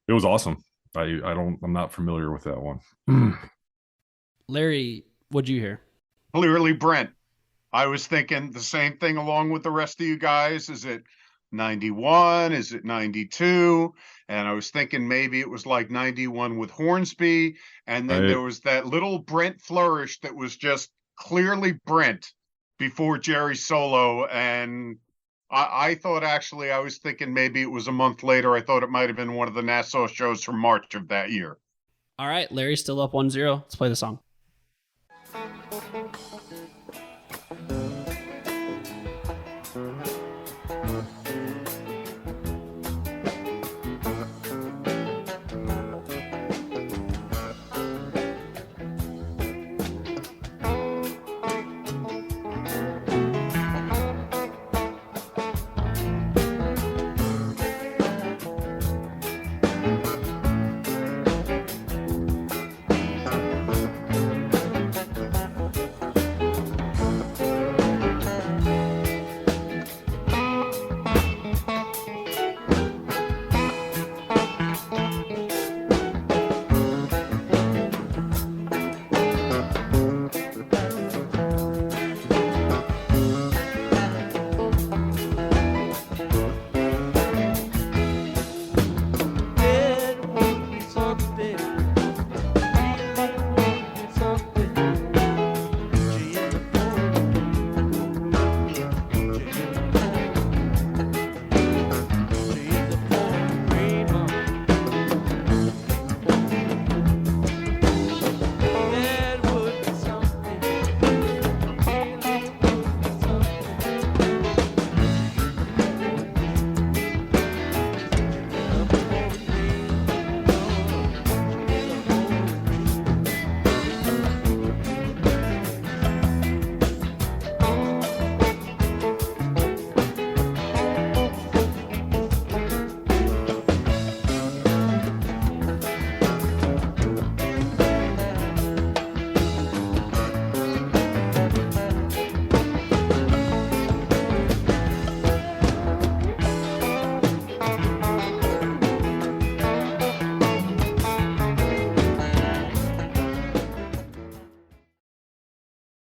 It was awesome. I'm not familiar with that one.
Larry, what'd you hear?
Clearly Brent. I was thinking the same thing along with the rest of you guys. Is it 91? Is it 92? And I was thinking maybe it was like 91 with Hornsby. And then there was that little Brent flourish that was just clearly Brent before Jerry's solo. And I thought, actually, I was thinking maybe it was a month later. I thought it might have been one of the Nassau shows from March of that year.
All right, Larry's still up 1-0. Let's play the song.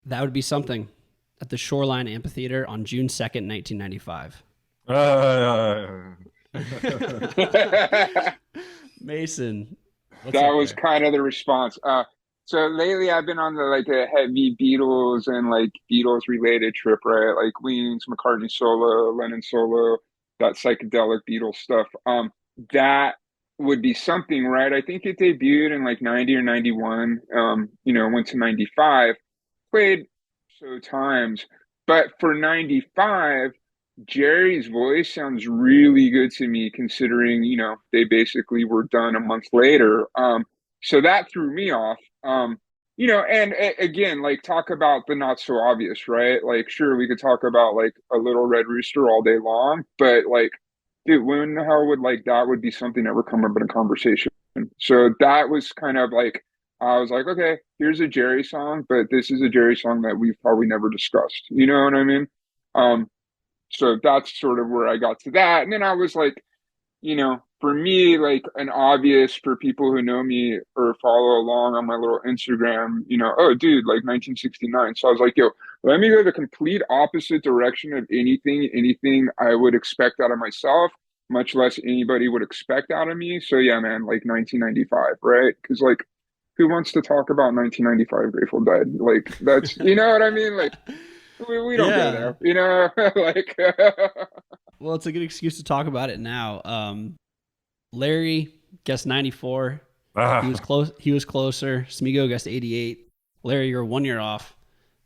That Would Be Something at the Shoreline Amphitheater on June 2nd, 1995. Mason,
that was kind of the response. So lately I've been on a heavy Beatles and like Beatles related trip, right? Like Wings, McCartney solo, Lennon solo, that psychedelic Beatles stuff. That Would Be Something, right? I think it debuted in like 90 or 91, went to 95. Played so times. But for 95, Jerry's voice sounds really good to me considering, they basically were done a month later. So that threw me off. And again, like talk about the not so obvious, right? Like, sure, we could talk about like a Little Red Rooster all day long, but like, dude, when the hell would like that would be something that would come up in a conversation? So that was kind of like, I was like, okay, here's a Jerry song, but this is a Jerry song that we've probably never discussed. You know what I mean? So that's sort of where I got to that. And then I was like, for me, like an obvious for people who know me or follow along on my little Instagram, oh, dude, like 1969. So I was like, yo, let me go the complete opposite direction of anything I would expect out of myself, much less anybody would expect out of me. So yeah, man, like 1995, right? Because like, who wants to talk about 1995 Grateful Dead? Like that's, you know what I mean? Like we don't go there, like.
Well, it's a good excuse to talk about it now. Larry guessed 94. He was close. He was closer. Smego guessed 88. Larry, you're 1 year off.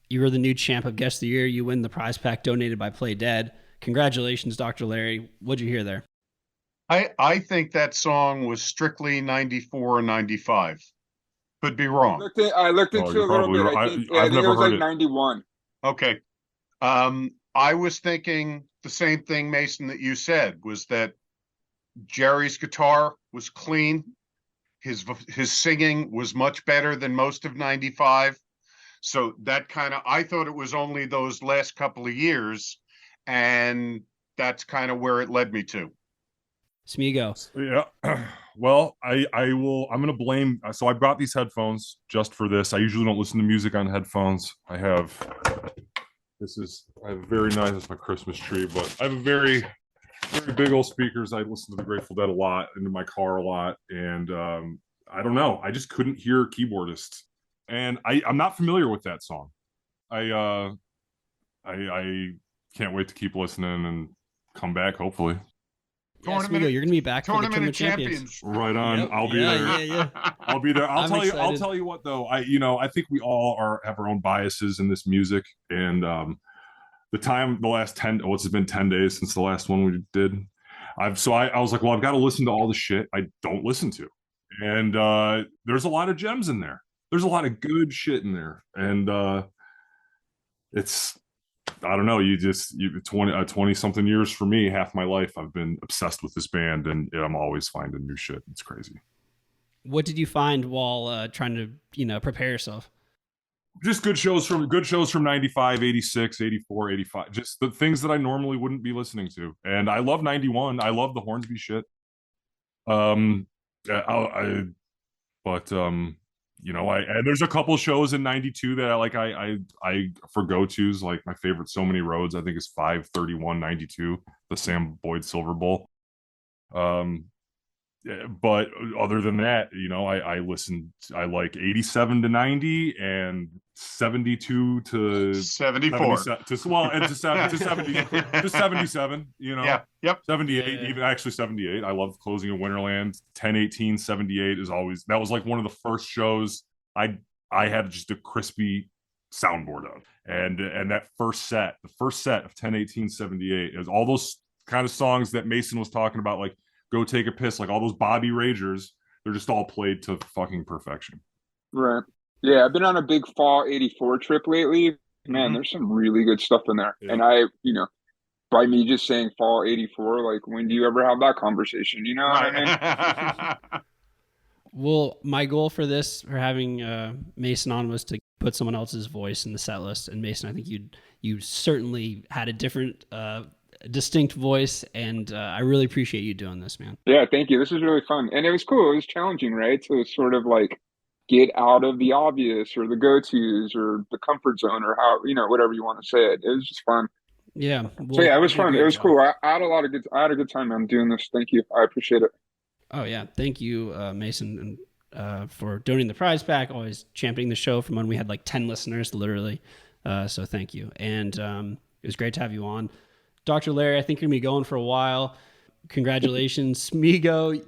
You were the new champ of Guest of the Year. You win the prize pack donated by Play Dead. Congratulations, Dr. Larry. What'd you hear there?
I think that song was strictly 94 or 95. Could be wrong.
I looked into it a little bit.
Right.
I think it was like 91.
Okay. I was thinking the same thing, Mason, that you said, was that Jerry's guitar was clean. His singing was much better than most of 95. So that I thought it was only those last couple of years, and that's kind of where it led me to.
Smego.
Yeah. Well, I'm going to blame. So I brought these headphones just for this. I usually don't listen to music on headphones. I have a very nice, it's my Christmas tree, but I have a very, very big old speakers. I listen to the Grateful Dead a lot, into my car a lot. And I don't know. I just couldn't hear keyboardists. And I'm not familiar with that song. I can't wait to keep listening and come back, hopefully.
Yeah, Smego, you're gonna be back for the Tournament of Champions.
Right on. Yep. I'll be there. Yeah. I'll be there. I'll tell you what though. I think we all have our own biases in this music, and the last 10. What's it been 10 days since the last one we did? I was like, well, I've got to listen to all the shit I don't listen to, and there's a lot of gems in there. There's a lot of good shit in there, and it's. I don't know. 20 something years for me, half my life, I've been obsessed with this band, and I'm always finding new shit. It's crazy.
What did you find while trying to, prepare yourself?
Just good shows from 95, 86, 84, 85. Just the things that I normally wouldn't be listening to. And I love 91. I love the Hornsby shit. And there's a couple shows in 92 that I like. I for go-tos, like my favorite So Many Roads, I think is 5/31/92, the Sam Boyd Silver Bowl. But other than that, I like 87 to 90 and 72 to
74
to 77,
Yeah. Yep.
78, even actually 78. I love Closing in Winterland. 10/18 78 that was like one of the first shows I had just a crispy soundboard of. And that first set of 10/18 78 is all those kind of songs that Mason was talking about, like Go Take a Piss, like all those Bobby Ragers, they're just all played to fucking perfection.
Right. Yeah, I've been on a big fall 84 trip lately. Man, there's some really good stuff in there. Yeah. And by me just saying fall 84, like when do you ever have that conversation? You know what I mean?
Well, my goal for having Mason on was to put someone else's voice in the set list. And Mason, I think you certainly had a different distinct voice, and I really appreciate you doing this, man.
Yeah, thank you. This was really fun, and it was cool. It was challenging, right? To sort of like get out of the obvious or the go-tos or the comfort zone or how whatever you want to say it. It was just fun.
Yeah.
Well, so yeah, it was fun. It was cool. I had a good time, man, doing this. Thank you. I appreciate it.
Oh yeah, thank you, Mason, and for donating the prize pack. Always championing the show from when we had like 10 listeners, literally. So thank you, and it was great to have you on. Dr. Larry, I think you're going to be going for a while. Congratulations. Smego,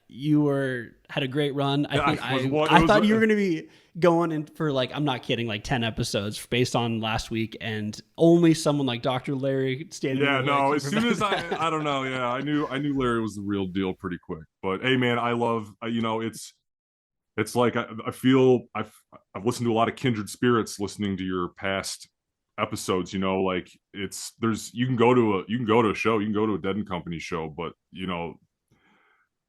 you had a great run. I thought you were going to be going in for like, I'm not kidding, like 10 episodes based on last week, and only someone like Dr. Larry standing.
Yeah,
in the
no.
way
As soon as I don't know. Yeah, I knew Larry was the real deal pretty quick. But hey, man, I love. It's like I feel I've listened to a lot of kindred spirits listening to your past episodes. Like you can go to a show, you can go to a Dead and Company show, but the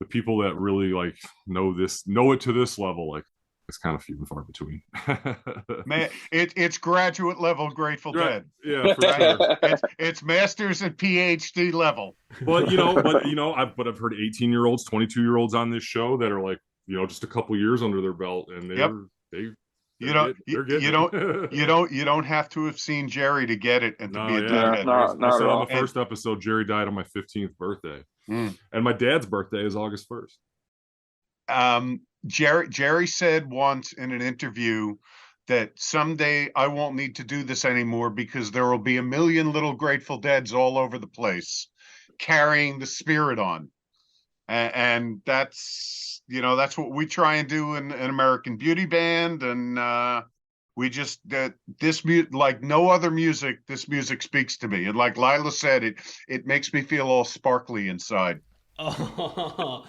people that really like know it to this level, like it's kind of few and far between.
Man, it's graduate level Grateful Dead.
Yeah, for sure.
It's masters and PhD level.
But I've heard 18-year-olds, 22-year-olds on this show that are like, just a couple years under their belt, and you don't have to have seen Jerry to get it and to be a deadhead.
I
said on the first episode, Jerry died on my 15th birthday, and my dad's birthday is August 1st.
Jerry said once in an interview that someday I won't need to do this anymore because there will be a million little Grateful Deads all over the place carrying the spirit on, and that's what we try and do in American Beauty Band, and we just like no other music. This music speaks to me, and like Lila said, it makes me feel all sparkly inside.
Oh,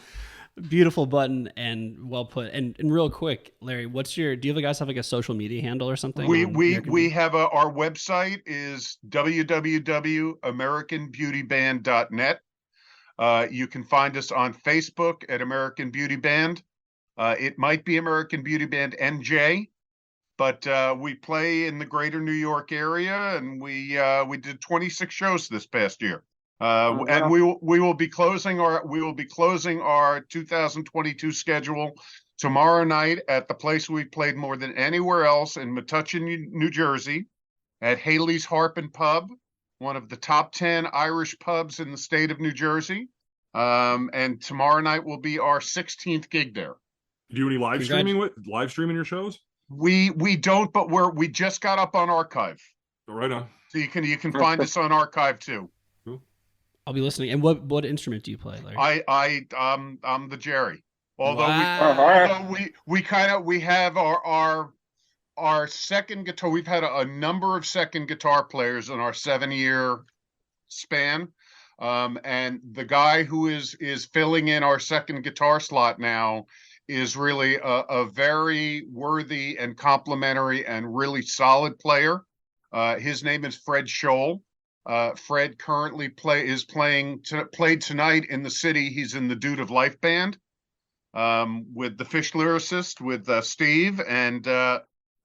beautiful button and well put. And real quick, Larry, do you guys have like a social media handle or something?
We have our website is www.americanbeautyband.net. You can find us on Facebook at American Beauty Band. It might be American Beauty Band NJ, but we play in the greater New York area, and we did 26 shows this past year. And we will be closing our 2022 schedule tomorrow night at the place we've played more than anywhere else in Metuchen, New Jersey, at Haley's Harp and Pub, one of the top 10 Irish pubs in the state of New Jersey. And tomorrow night will be our 16th gig there.
Do you do any live streaming your shows?
We don't, but we just got up on Archive.
Right on.
So you can find us on Archive too.
Cool. I'll be listening. And what instrument do you play, Larry?
I'm the Jerry. Although we have our second guitar. We've had a number of second guitar players in our 7-year span. And the guy who is filling in our second guitar slot now is really a very worthy and complimentary and really solid player. His name is Fred Scholl. Fred currently played tonight in the city. He's in the Dude of Life band with the Fish lyricist with Steve, and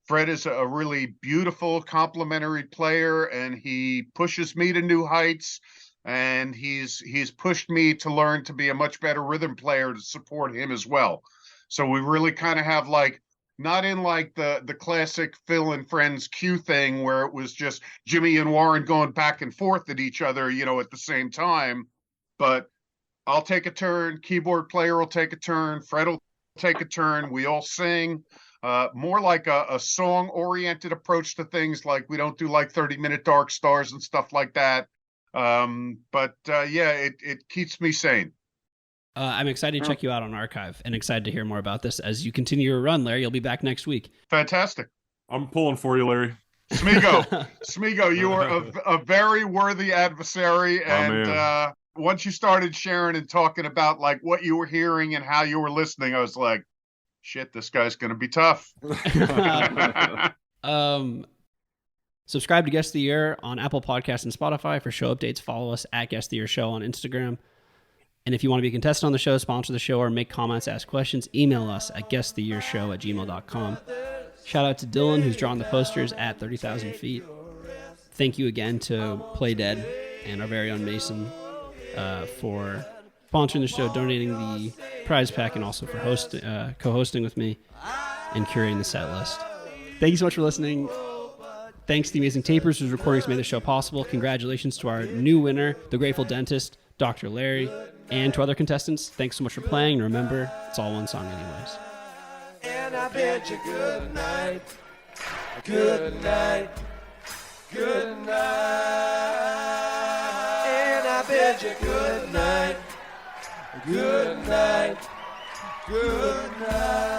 Fred is a really beautiful, complimentary player, and he pushes me to new heights. And he's pushed me to learn to be a much better rhythm player to support him as well. So we really kind of have like, not in like the classic Phil and Friends Q thing where it was just Jimmy and Warren going back and forth at each other, at the same time. But I'll take a turn. Keyboard player will take a turn. Fred will take a turn. We all sing. More like a song-oriented approach to things. Like we don't do like 30-minute Dark Stars and stuff like that. It keeps me sane.
I'm excited to check you out on Archive and excited to hear more about this as you continue your run, Larry. You'll be back next week.
Fantastic.
I'm pulling for you, Larry.
Smego, you are a very worthy adversary. And once you started sharing and talking about like what you were hearing and how you were listening, I was like, shit, this guy's going to be tough.
Subscribe to Guest of the Year on Apple Podcasts and Spotify for show updates. Follow us at Guest of the Year Show on Instagram. And if you want to be a contestant on the show, sponsor the show, or make comments, ask questions, email us at guestoftheyearshow@gmail.com. Shout out to Dylan, who's drawn the posters at 30,000 feet. Thank you again to Play Dead and our very own Mason for sponsoring the show, donating the prize pack, and also for co-hosting with me and curating the set list. Thank you so much for listening. Thanks to the amazing tapers whose recordings made the show possible. Congratulations to our new winner, the Grateful Dentist, Dr. Larry, and to other contestants. Thanks so much for playing. And remember, it's all one song anyways.
And I bid you good night, good night, good night. And I bid you good night, good night, good night.